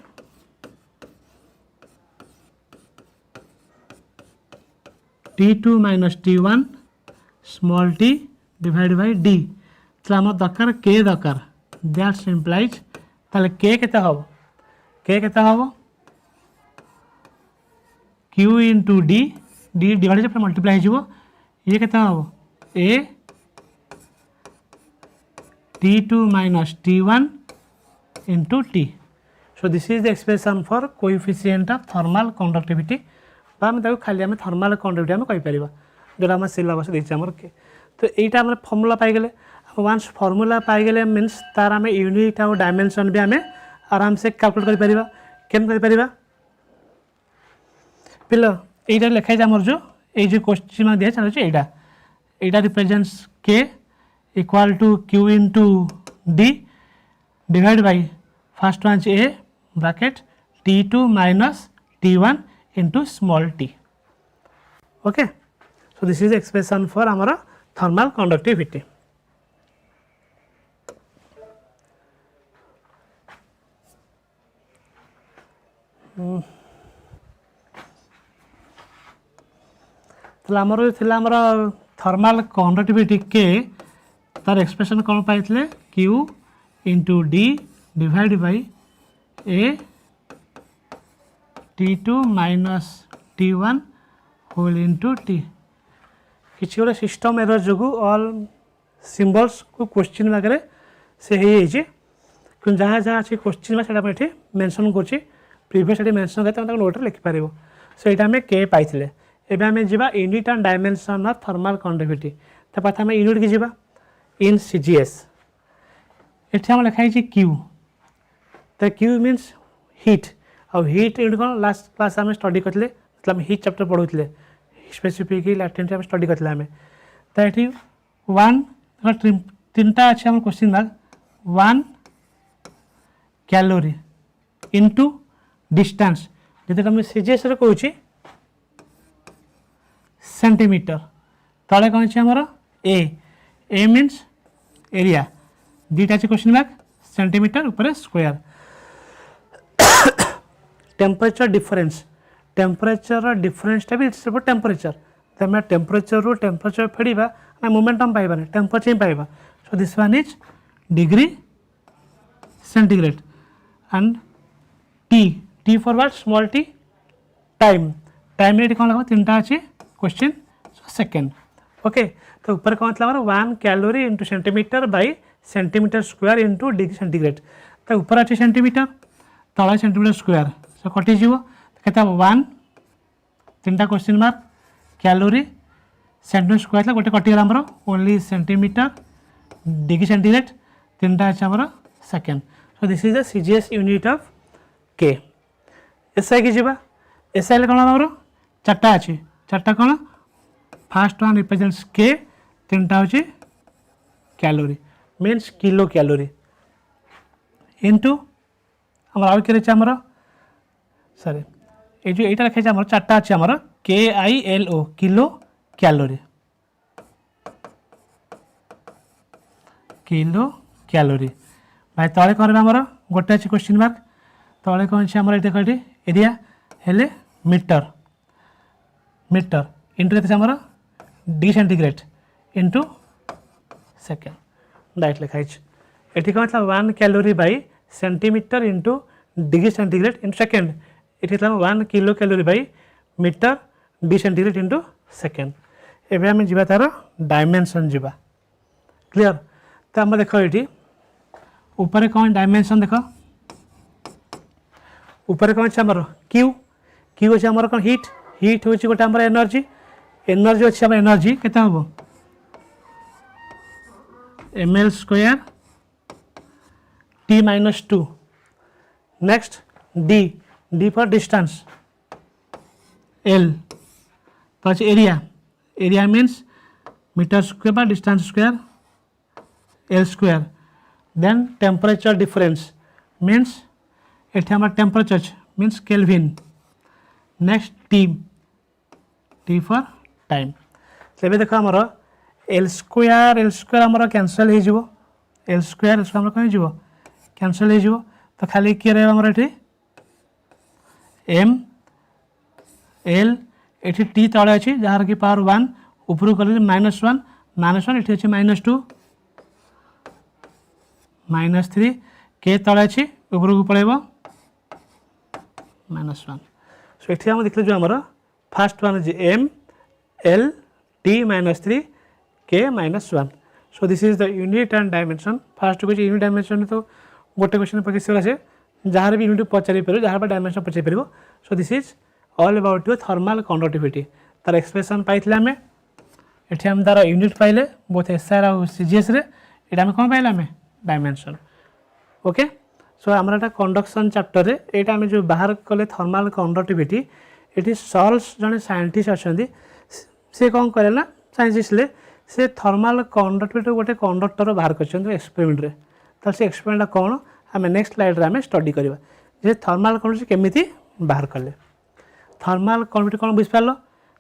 T2 minus T1 small t divide by d तो आम दरकार के दरकार दैट्स इम्प्लाइज ताले के केते हम के केते हम q into d d divide पे मल्टीप्लाई हो ये केते हम a T2 minus T1 into t so this is the expression for coefficient of thermal conductivity आम खाली आम थर्मल कंडक्टिविटी आम कहीपर जो आम सिलेबस देखे आम के तो यहाँ आम फर्मूला पाईगले वन्स फर्मूला पाईगले मीन्स तार आम यूनिट और डायमेंशन भी आम आराम से कैलकुलेट कर केम कर पिल यहाँ लिखाई आमर जो ये क्वेश्चन दिया चलुचे यहाँ represents K equal to Q into D divide by first one A bracket T2 minus T1 into small t okay so this is the expression for our thermal conductivity तो आमर थर्मल कंडक्टिविटी के तार expression कौन पाइले Q into D divide by A T2 minus T1 whole into t किसी गोटे system error जो all symbols को क्वेश्चन मार्क से हो जहाँ जहाँ अच्छी क्वेश्चन मार्क से मेंशन कर प्रीवियस मेंशन करते नोट लिखिपर सो यहाँ आम के पाई एवं आम जा unit and dimension of thermal conductivity पाठ आम यूनिट की जा इन सीजीएस ये लिखाई क्यू तो क्यू मीन्स हीट और हीट यूनिट कौन लास्ट क्लास आम स्टडी करते मतलब heat chapter पढ़ुले specific latent study करते आम तो ये वन तीन टा अच्छे आम question mark one calorie into distance जो तुम सीजीएस कहूँ सेंटीमीटर तले कौन अच्छे आमर ए मीन्स एरिया दुईटा अच्छे क्वेश्चन मार्क सेंटीमीटर ऊपर स्क्वायर टेम्परेचर डिफरेंस डिफरेंसटा भी इट्स अबाउट टेम्परेचर तो आम टेम्परेचर रू टेम्परेचर फेड़ा ना मोमेंटम पाइबानी टेम्परेचर ही पाइबा so this one is degree centigrade and T for what small T time ये कौन लगा तीन टा अच्छे क्वेश्चन सेकेंड ओके तो ऊपर कौन था one calorie into centimetre by centimetre square into degree centigrade तो ऊपर अच्छे सेंटीमीटर तले सेंटीमीटर स्क्वायर सो कटिज के वन तीन टा question mark calorie centimetre square गोटे कटिगला आमर ओनली सेंटीमीटर डिग्री सेंटीग्रेड तीन टा अच्छे आमर second so this is the CGS unit of के एसआई की जीवा एसआई कौन आमर चार्टा अच्छी चार्टा कौन फास्ट वन रिप्रेजेंट्स के तीन टा हूँ calorie means kilo calorie into आम आउ कि आमर सॉरी ये जो यहाँ लिखाई आम चार्टा अच्छे आमर KILO किलो कैलोरी भाई तले कौन आमर गोटे अच्छे क्वेश्चन मार्क तले कौन अच्छे आमर देख ये एरिया हेले मीटर इंटू के आमर degree centigrade into second direct लिखाई ये कौन था one calorie by centimetre into degree centigrade into second ये one kilo calorie by metre degree centigrade into second एवं आम जा तार डायमेंशन जा क्लियर तो आम देख ये ऊपर कौन डायमेंशन देख ऊपर कौन अच्छे आमर क्यू अच्छे आमर कौन हीट हूँ गोटे आमर एनर्जी अच्छे आम एनर्जी केते हम ml square T-2 next D for distance L तो अच्छे एरिया मीन्स मीटर स्क्वायर बा distance square L square then temperature difference means ये आम temperature means kelvin next T for time तेज देख आमर एल स्क्वायर आमर कैंसल हो एल स्क्वायर आमर कौन हो कैंसल हो तो खाली किए रहा ये एम एल ये टी तले अच्छी जार की पावर वन ऊपर कर -1 ये अच्छे -2 -3 के तले अच्छी ऊपर को पड़ेब -1 सो ये आम देखिए जो आमर first one M L T -3 K -1 so this is the unit and dimension first कुछ यूनिट डायमेंशन तो गोटे क्वेश्चन पकड़ से जहाँ भी यूनिट पचारि पार जहाँ पर डायमेंशन पचारि पार so this is all about your thermal conductivity तार एक्सप्रेशन पाई आम ये आम तार यूनिट पाइले बोथ एसआर और सीजीएस ये आम कौन पाइले आम डायमेंशन ओके सो आम कंडक्शन चैप्टर रे यहाँ आम जो बाहर कले थर्मल कंडक्टिविटी ये सॉल्स जड़े साइंटिस्ट अच्छा सी कौन करे ना साइंटिस्ट से थर्मल कंडक्टिविटी गोटे कंडक्टर बाहर कर एक्सपेरिमेंट रे तो से एक्सपेरिमेंट कौन आम नेक्स्ट स्लाइड रे आम स्टडी करवा जे थर्मल कंडक्टिविटी केमिति बाहर कले थर्मल कंडक्टिविटी कौन बुझिपार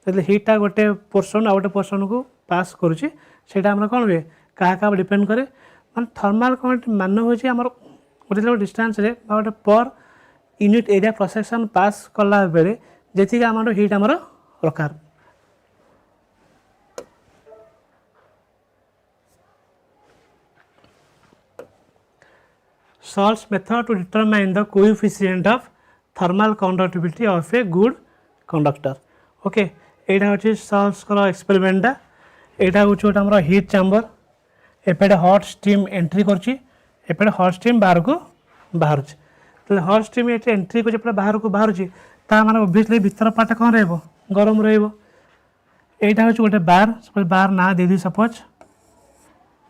जो हीटा गोटे पोर्सन आ गोटे पोर्सन को पास करुच्ची कौन हुए क्या डिपेंड करे मैं थर्मल कंडक्टिविटी मान हूँ आम गोटे डिस्टेंस रे गोटे पर यूनिट एरिया प्रोसेक्शन पास कला बेले जी आम हीट आमर दरकार Sall's method to determine the coefficient of thermal conductivity of a good conductor. Okay, यहाँ हूँ Sall's एक्सपेरिमेंटा यहाँ हूँ गोटे आम हिट चैम्बर एपटे हट स्टीम एंट्री करपटे हट स्टीम बाहर को बाहर तो हट स्टीम ये एंट्री कर बाहर को बाहर मैंने ओबियसली भीतर पार्ट कौन रहा गरम रहा हूँ गोटे बार सपोज बार ना दे दी सपोज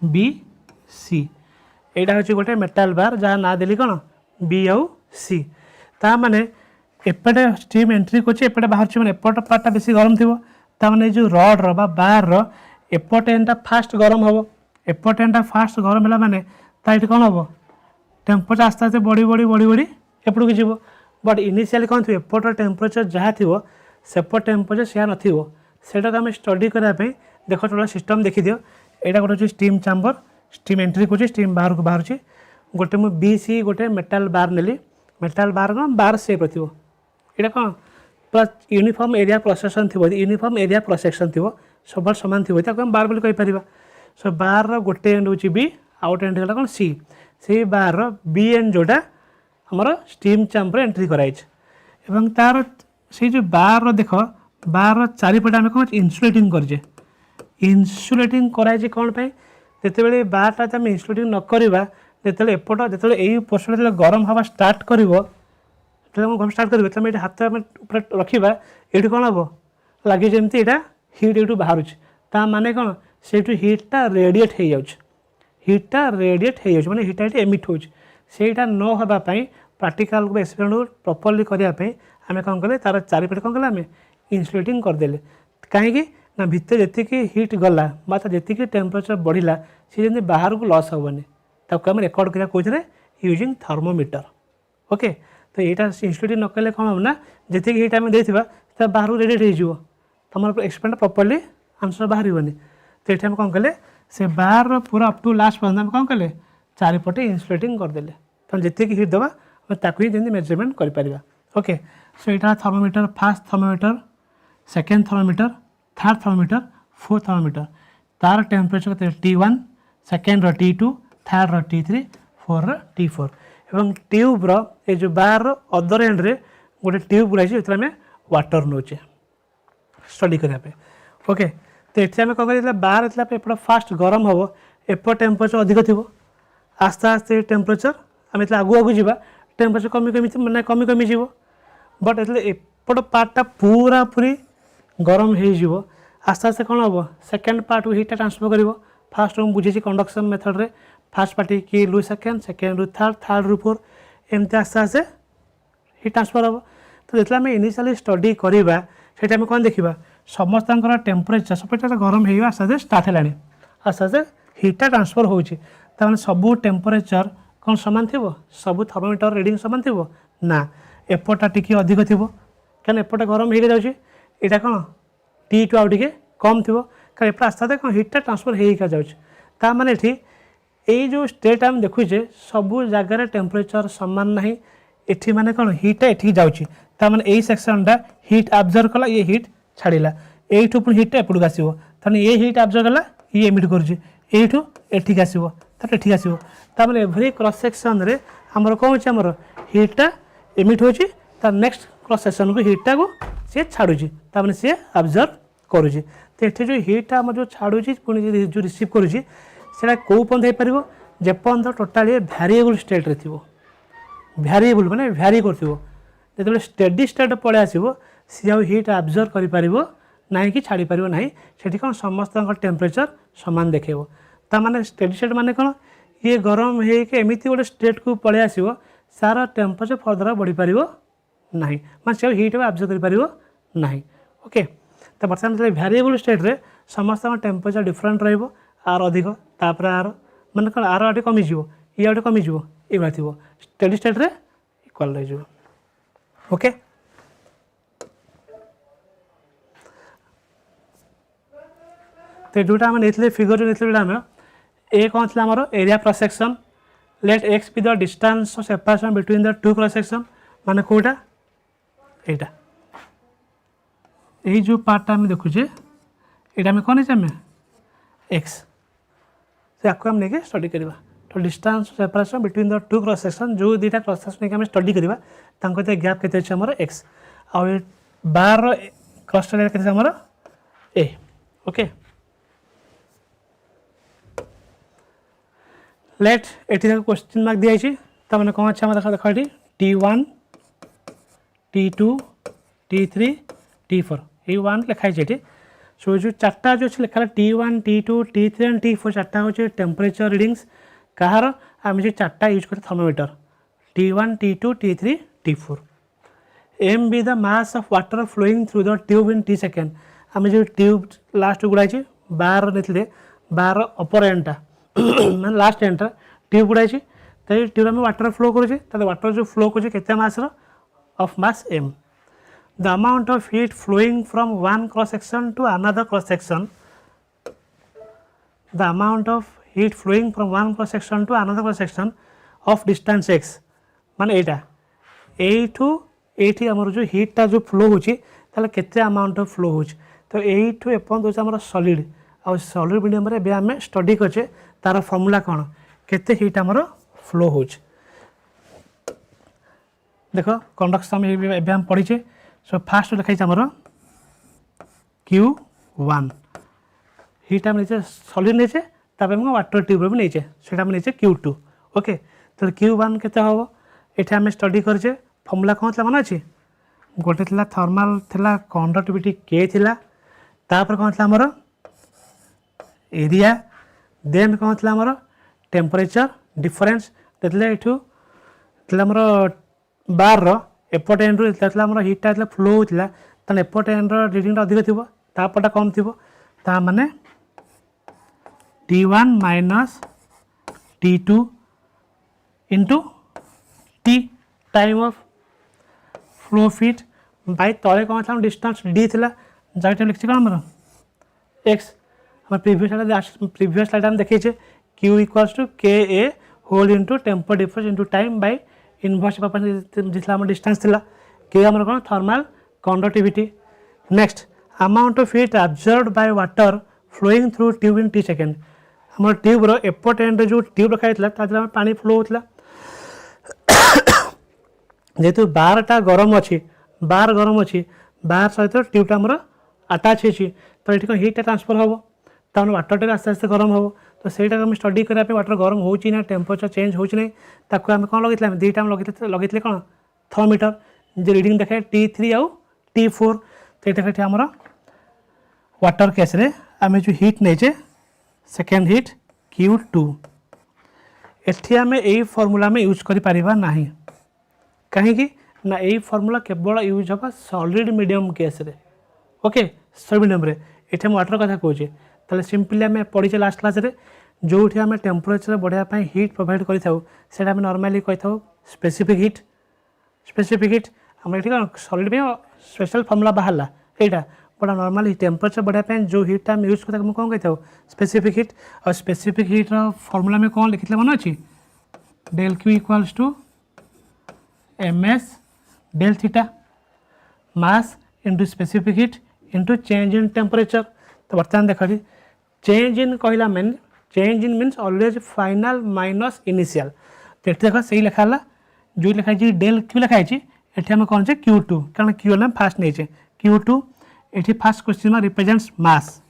बी सी यहाँ हूँ गोटे मेटाल बार जहाँ ना देली कौन बी आउ सी ता माने एपटे स्टीम एंट्री करपटे बाहर मैंने एपट पार्टा बेसी गरम थी ताने जो रड रा बार एपट एंटा फास्ट गरम हम एपट एंटा फास्ट गरम है माने ये कौन हम टेम्परेचर आस्ते आस्ते बढ़ी बढ़ी बढ़ी बढ़ी एपट की जीव बट इनिशियली कौन थी एपट टेम्परेचर जहाँ थी सेपट टेम्परेचर से नथिबो आम स्टडी करने देख टोटल सिस्टम देखी दियो यहाँ गोटे स्टीम चैम्बर स्टीम एंट्री कर स्टीम बाहर को बाहर गोटे मुझे बी सी गोटे मेटाल बार नेली मेटाल बार कौन बार सेप थी यहाँ कौन पूरा यूनिफॉर्म एरिया प्रोसेक्शन थी यूनिफॉर्म एरिया प्रोसेक्शन थी सब सामान थी हम बार बोली कहीपर सो बार गोटे एंड हूँ बी आउट एंड है कौन सी से बार बी एंड जोटा आमर स्टीम चैम्बर एंट्री कराई तार से जो बार देख बार चारिपटे आम कौन इन्सुलेटिंग करजे इन्सुलेटिंग कराई कौन पाई जिते बारटा आम इन्सुलेटिंग न करवा जो एपट जो यही पोर्सन जो गरम हवा स्टार्ट कर गरम स्टार्ट करेंगे तुम ये हाथ रखा ये कौन हम लगे जमी यहाँ हिट ये बाहर माने कौन से हिटा रेडिएट हो हिटा रेडिएट हो मैंने हिटा ये एमिट होटा न होगापाई प्राक्टिकल को एक्सपेरिमेंट प्रॉपर्ली करने आम कौन कले तार चारिपटे कौन कले आम इन्सुलेटिंग करदे कहीं ना भितर जी हिट गला जी टेम्परेचर बढ़ला सी जमी बाहर को लॉस हेनी ताको आम रेकर्ड करा कौन यूजिंग थर्मोमीटर ओके तो यहाँ इन्सुलेटिंग न कले कौन हम ना जी हिट आम देता बाहर को रेडिएट हो तुम एक्सपेरिमेंट प्रॉपर्ली आंसर बाहर तो ये कौन कले से बार पूरा अप टू लास्ट पर्यटन कौन कले चारिपटे इन्सुलेटिंग करदे तुम जी हिट दबा ताकू ही जमी मेजरमेंट कर ओके सो यहाँ thermometer first thermometer second thermometer third thermometer fourth thermometer तार temperature T1 second T2 third T3 four T4 एवं ट्यूब्र ये जो बार अदर एंड रे गोटे ट्यूब बुलाई आम वाटर नौचे स्टडी करने ओके तो ये आम कौन कर बार एपट फास्ट गरम हम एपट टेम्परेचर अधिक थी आस्ते आस्ते टेम्परेचर आम आगू आगू जा टेम्परेचर कमी कमी मैंने कमी कमी जीव बट ये एपट पार्टा पूरा पूरी गरम हो आस्ते आस्ते कौन हम सेकेंड पार्ट को हिटा ट्रांसफर कर फास्ट मुझे बुझे कंडक्शन मेथड रे फास्ट पार्टी कि रु सेकेंड सेकेंड रु थर्ड थर्ड रु फोर एमती आस्ते आस्ते हिट ट्रांसफर हम तो जो आम इनिशियली स्टडी करवा से कौन देखा समस्त टेम्परेचर सब गरम हो आस्ते आस्ते स्टार्ट है आस्ते आस्ते हिटा ट्रांसफर होने सबू टेम्परेचर कौन सामान थी सबू थर्मोमीटर रीडिंग सामान थी ना एपटा टी अधिक थी क्या एपटे गरम हो जाए कौन T2 आउ टे कम थी क्या एपटे आस्ते आस्ते कौन हिटा ट्रांसफर होगा जाता माने ये जो स्टेट आम देखुचे सबू जगार टेम्परेचर सामान ना ये माने कौन हिटा ये जाऊँगी यही सेक्शनटा हिट आब्जर्व कला ये हिट छाड़ा यू पुणी हिटा एपटू आसो ताने ये हिट आब्जर्व कला ये एमिट करूँ एठिक आसो एठिक आसो ताने एभरी क्रॉस सेक्शन रे आमर कौन होमर हिटा एमिट होची नेक्स्ट क्रॉस सेक्शन को हिटा को सी छाड़ुची ताने सी आब्जर्व करुँच तो ये जो हिटा आम जो छाड़ुची पुणी जो रिसीव करुँच से कौ पर्यंत हो पार जेपर्यंत टोटाली भैरिएबल स्टेट रे थी भैरिएबल माने भैरी कर जो स्टेडी स्टेट पलि आसो सी आउ हिट आब्जर्व कर ना कि छाड़ी पार ना से कौन समस्त टेम्परेचर सामान देखेब ताने स्टेडी स्टेट माने कौन ये गरम होमती गोटे स्टेट को पलि आसो सार टेम्परेचर फर्दर बढ़ी पार ना मैं से हिट आब्जर्व कर ओके तो बर्तमान भैरिएबल स्टेट रे समस्त टेम्परेचर डिफरेंट रर अधिक तापर आर माने कौन आर आटे कमिज ये आटे कमिज ये थी स्टेडी स्टेट रे इक्वाल रही ओके तो जोटा आम नहीं फिगर जो नहीं आम ए कौन थी आमर area cross section let X be the distance separation between the two cross section माने कोटा एटा यही जो पार्टा आम देखुचे ये आम कौन है एक्स से आपको हम लेके स्टडी करवा तो distance separation between the two cross section जो दुटा क्रॉस सेक्शन नहीं स्टडी करवा गैप के आमर एक्स आउ बार क्रॉस के आमर ए ओके लेट एटी क्वेश्चन मार्क दिखाई तमें कौन अच्छे देख देख ये T1 T2 T3 T4 ये 1 लिखाई ये सो जो चार्टा जो लिखा T1 T2 T3 and T4 चार्टा हूँ टेम्परेचर रिडिंग्स कहार आम जो चार्टा यूज कर thermometer T1 T2 T3 T4 M be the mass of water flowing through the tube in T second आम जो ट्यूब लास्ट गुड़ाई बार नहीं बार अपर एंडटा मैं लास्ट एंडटा ट्यूब गुड़ाई तो ये ट्यूब में वाटर फ्लो करें वाटर जो फ्लो कर mass of mass M the amount of heat flowing from one cross section to another cross section the amount of heat flowing from one cross section to another cross section of distance X माने एटा एठू एठी हमर जो हीटा जो flow होची ताले केते amount of flow होची तो एठू एपन दोस हमर सॉलिड आ सॉलिड मीडियम रे बे हमें स्टडी करछे तार फार्मूला कोन केते हीट हमर फ्लो होची देखो कंडक्शन में एबे हम पढ़ीचे सो फास्ट लिखाई हमर Q1 हीट हम नीचे सॉलिड नीचे तापर हम वाटर ट्यूब में नीचे सेटा हम नीचे Q2 ओके तो Q1 केते होबो एठा हम स्टडी करछे फॉर्मूला कौन था मन अच्छे गोटे थिला थर्माल थिला कंडक्टिविटी के थिला तापर कौन था हमर एरिया देन कौन था हमर टेम्परेचर डिफरेंस देतले एठू थिला हमर बार रो एपट एंड रो थिला हमर हीटा थिला फ्लो होतिला तने एपट एंड रो रीडिंग अधिक थिबो तापटा कम थिबो ता माने T1 माइनस T2 इंटू T time of flow feet by तले कौन था डिस्टेंस डी थिला जहाँ लिखी कौन मोर एक्स हम प्रीवियस स्लाइड में देखी Q equals to K A whole into temper difference into time by inverse जितना डिस्टेंस थिला के आम कौन thermal conductivity next amount of heat absorbed by water flowing through tube in T second आम tube एपट end जो tube रखा पानी flow होता जेहेतु बारटा गरम अच्छी बार गरम अच्छी बार सहित ट्यूबटा आमर आटाच होती तो ये हीटा ट्रांसफर हम तो वाटर आस्ते आस्ते गरम हम तो सहीटा आम स्टडी करने वाटर गरम हो टेम्परेचर चेंज हो आम कौन लगे दुईटा लगे कौन थर्मोमीटर जो रीडिंग देखे T3 आउ T4 तो ये आमर वाटर केस रे आम जो हीट नहींचे सेकेंड हीट Q2 एठी आम यही फॉर्मूला में यूज करें कहीं ना यही फॉर्मूला केवल यूज होगा सॉलिड मीडियम केस रे ओके सॉलिड मीडियम रे ये वाटर कथा कहे ताले सिंपली आम पढ़ीचे लास्ट क्लास रे जो आम टेम्परेचर बढ़ाया हीट प्रोवाइड करें नॉर्मली कही था स्पेसिफिक हीट आम ये कौन सॉलिड में स्पेशल फॉर्मूला बाहरला यहाँ बट नॉर्मली टेम्परेचर बढ़ाया जो हीट आम यूज करता कौन कही था स्पेसिफिक हीट और स्पेसिफिक हीट फॉर्मूला में कौन लिखी मन अच्छी del Q equals to ms del theta mass into specific heat into change in temperature तो बर्तमान देख चेंज इन कहला मेन change in means always final minus initial तो ये देख सही लिखा जो लिखाई डेल Q लिखाई ये आम कौन Q2 कारण Q आम फास्ट नहीं Q2 ये फास्ट क्वेश्चन में रिप्रेजेंट्स मास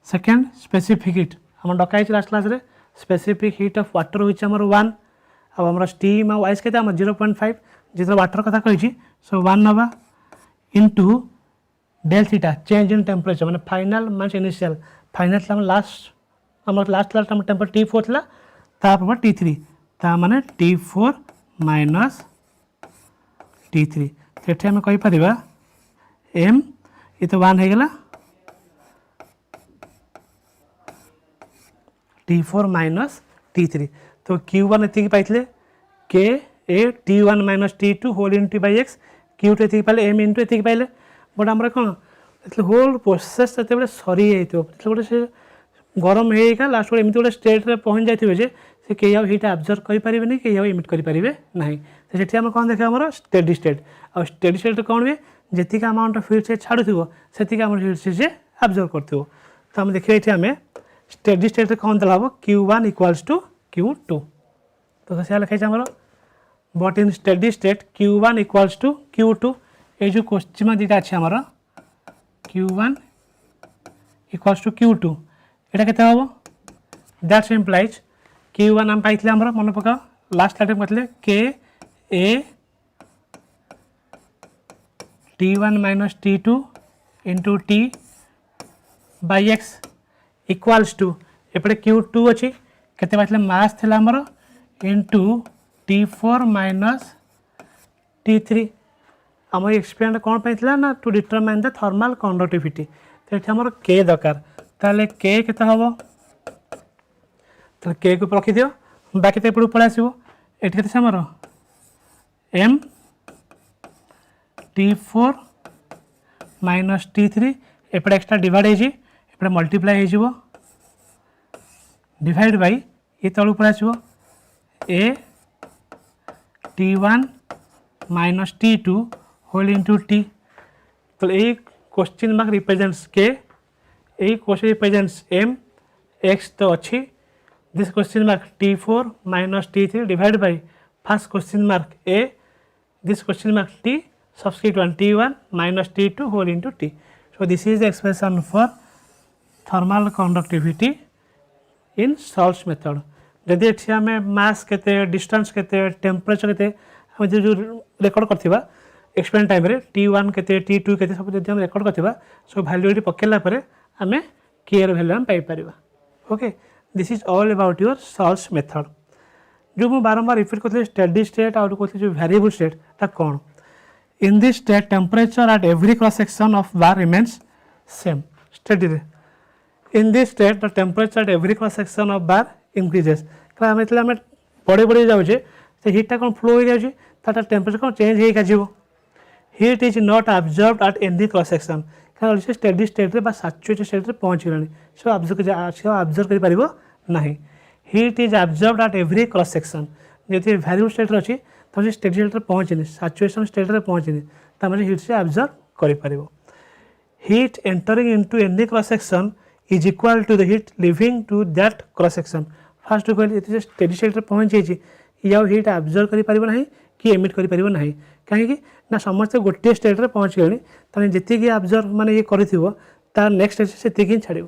सेकेंड स्पेसिफिक हीट आम डकाई लास्ट क्लास रे स्पेसिफिक हीट ऑफ वाटर होइछ हमर 1 अब हमारा स्टीम और आइस के 0.5 जितना वाटर कथा कही सो 1 नवा into del theta change in temperature मैंने final minus initial final last temper T4 था तापर T3 ता माने T4 माइनस T3 तो ये आम कहीपर एम ये तो 1 होगा T4 माइनस T3 तो Q1 ये पाइले K A T1 minus T2 whole into by X Q2 ये पाइले एम इंटू ये पाइले बट आम कौन होल प्रोसेस जो सरी जाइए गोटे से गरम होगा लास्ट एमती गोटे स्टेट्रे पहुँच जाइए जे से कई हीट आब्जर्व करें कई इमिट करेंगे ना तो से आम कौन देखा आम स्टेडी स्टेट और स्टेडी स्टेट कौन हुए जी अमाउंट ऑफ हीट से छाड़ू से आम हीट से आब्जर्व कर तो आम देखिए ये आम स्टेडी स्टेट कौन दिला हम Q1 इक्वल्स टू Q2 तो से लिखाई आमर but in steady state Q1 equals to Q2 ये जो क्वेश्चन दुटा अच्छे आमर Q1 इक्वल्स टू Q2 यहाँ के हम दैट्स इम्प्लाइज Q1 आम पाइले आमर मन पकाओ लास्ट स्लाइड में कहते K A T1 minus T2 into T by X equals to एपटे Q2 अच्छी केते पाइले मास थिला आमर इंटू T4 माइनस T3 आम एक्सपेरिमेंट कौन पाइला ना to determine the thermal conductivity तो ये आमर के दरकार ताले के केते हम तो के को रखी दियो बाकी तो पड़े आसो ये के आमर एम T4 माइनस T3 एपटे एक्सट्रा डिवाइड होपटे मल्टीप्लाई हो डिवाइड बाई ये तलू पड़े आसो A T1 minus T2 whole into T तो ये क्वेश्चन मार्क रिप्रेजेंट्स के यही क्वेश्चन रिप्रेजेंट्स एम एक्स तो अच्छी this question mark T4 minus T3 divide by first question mark A this question mark T substitute one T1 minus T2 whole into T. So this is the expression for thermal conductivity in Schall's method. जदि ये आम मास के distance के temperature के आम जो record करथिबा experiment time रे T1 के T2 के सब जदि हम रेकर्ड करथिबा सो वैल्यू ये पकेला परे आम के र वैल्यू हम पाई परिबा. Okay this is all about your Schall's method. जो मु बारंबार रिपीट करथि स्टेडी स्टेट और कहथि जो वेरिएबल स्टेट ता कोन. In this state, temperature at every cross section of bar remains same. Steady. In this state, the temperature at every cross section of bar increases. क्या हमें इतने हमें बड़े बड़े जाऊँचे तो हीट टा कौन फ्लो हो जाऊँचे ताटा टेम्परेचर कौन चेंज हो जाए heat is not absorbed at any cross section क्या स्टेडी स्टेट रे बा सैचुरेटेड स्टेट रे पहुँच गलानी सो अब्जर्व कर पारिबो नहीं. Heat is absorbed at every cross section जैसे वेरिएबल स्टेट अच्छी तो स्टेडी स्टेट रे पहुँचनी सैचुरेशन स्टेट रे पहुँचनी तो हीट से अब्जर्व कर पारिबो. Heat entering into any cross section is equal to the heat leaving to that cross section. First कहली ये स्टेडी स्टेट रे पहुँच जाइए ये हीट अब्जर्व कर पारिबो नहीं कि एमिट कर पारिबो नहीं कहीं ना समस्त गोटे स्टेट रे पहुँच गले तो जी अब्जर्व माने ये करिथिबो तार नेक्स्ट स्टेज से छाड़ो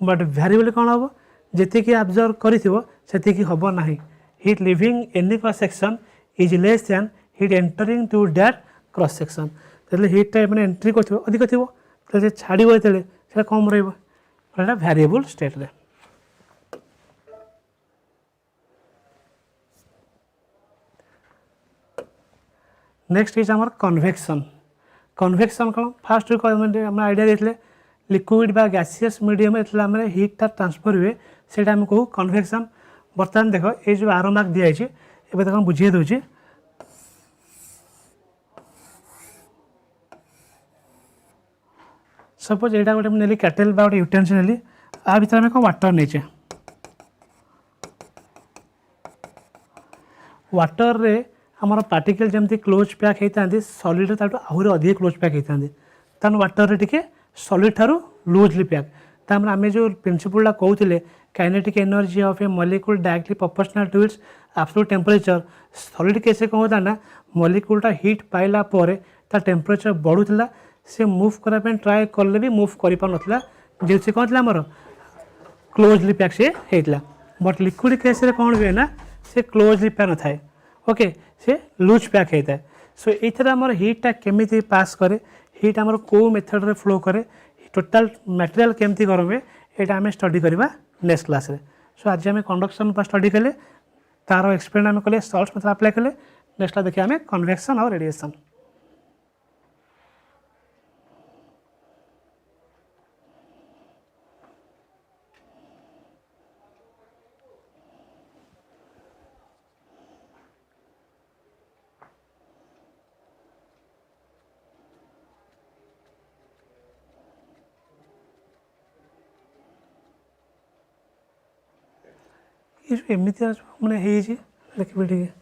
बट वेरिएबल कौन हम जी अब्जर्व करिथिबो सेतिकी हबो नहीं. Heat leaving any cross section is less than heat entering to that cross section तो हीटा मैंने एंट्री कर अधिक थी तो छाड़ो ये कम रहा वेरिएबल स्टेट रे. नेक्स्ट इज आमर कन्वेक्शन. कन्वेक्शन कौन फास्ट आम आइडिया देते लिक्विड बा गैसियस मीडियम में हीटा ट्रांसफर हुए से आम कहूँ कन्वेक्शन. बर्तमान देख ये जो आरो मार्क दिखाई एवं देख बुझे दूसरी सपोज यहाँ गोटे नेली कैटेल बा गोटे यूटेंसिल नेली आ भर आम कौन वाटर नहींचे वाटर रे आमर पार्टिकल जमी क्लोज पैक होता सॉलिड आहरी अधिक क्लोज पैक होता तेन वाटर रे सॉलिड ठारू लूजली पैक तमें आम जो प्रिंसिपलटा कहते kinetic energy of a molecule directly proportional to its absolute temperature. Solid case कौन होता ना मॉलिक्यूलटा हीट पाइला टेम्परेचर बढ़ुला से मूव करने ट्राए कले भी मूव कर पार ना जो से कौन आमर क्लोजली पैक से होता बट लिक्विड केस कौन हुए ना से क्लोजली पैक न थाए ओके से लूज पैक होता है. सो ये आमर हीटा केमी पास करे हीट आमर कौ मेथड रे फ्लो करे टोटाल मटेरियल केमती गरम हुए यहाँ आम स्टडी करवा नेक्स्ट क्लास रे. सो आज आम कंडक्शन पर स्टडी कले तार एक्सपेरिमेंट आम कले सॉल्ट्स मेथड अप्लाई कले नेक्स्ट देखिए आम कन्वेक्शन और रेडिएशन. ये एमती मैंने देखिए टे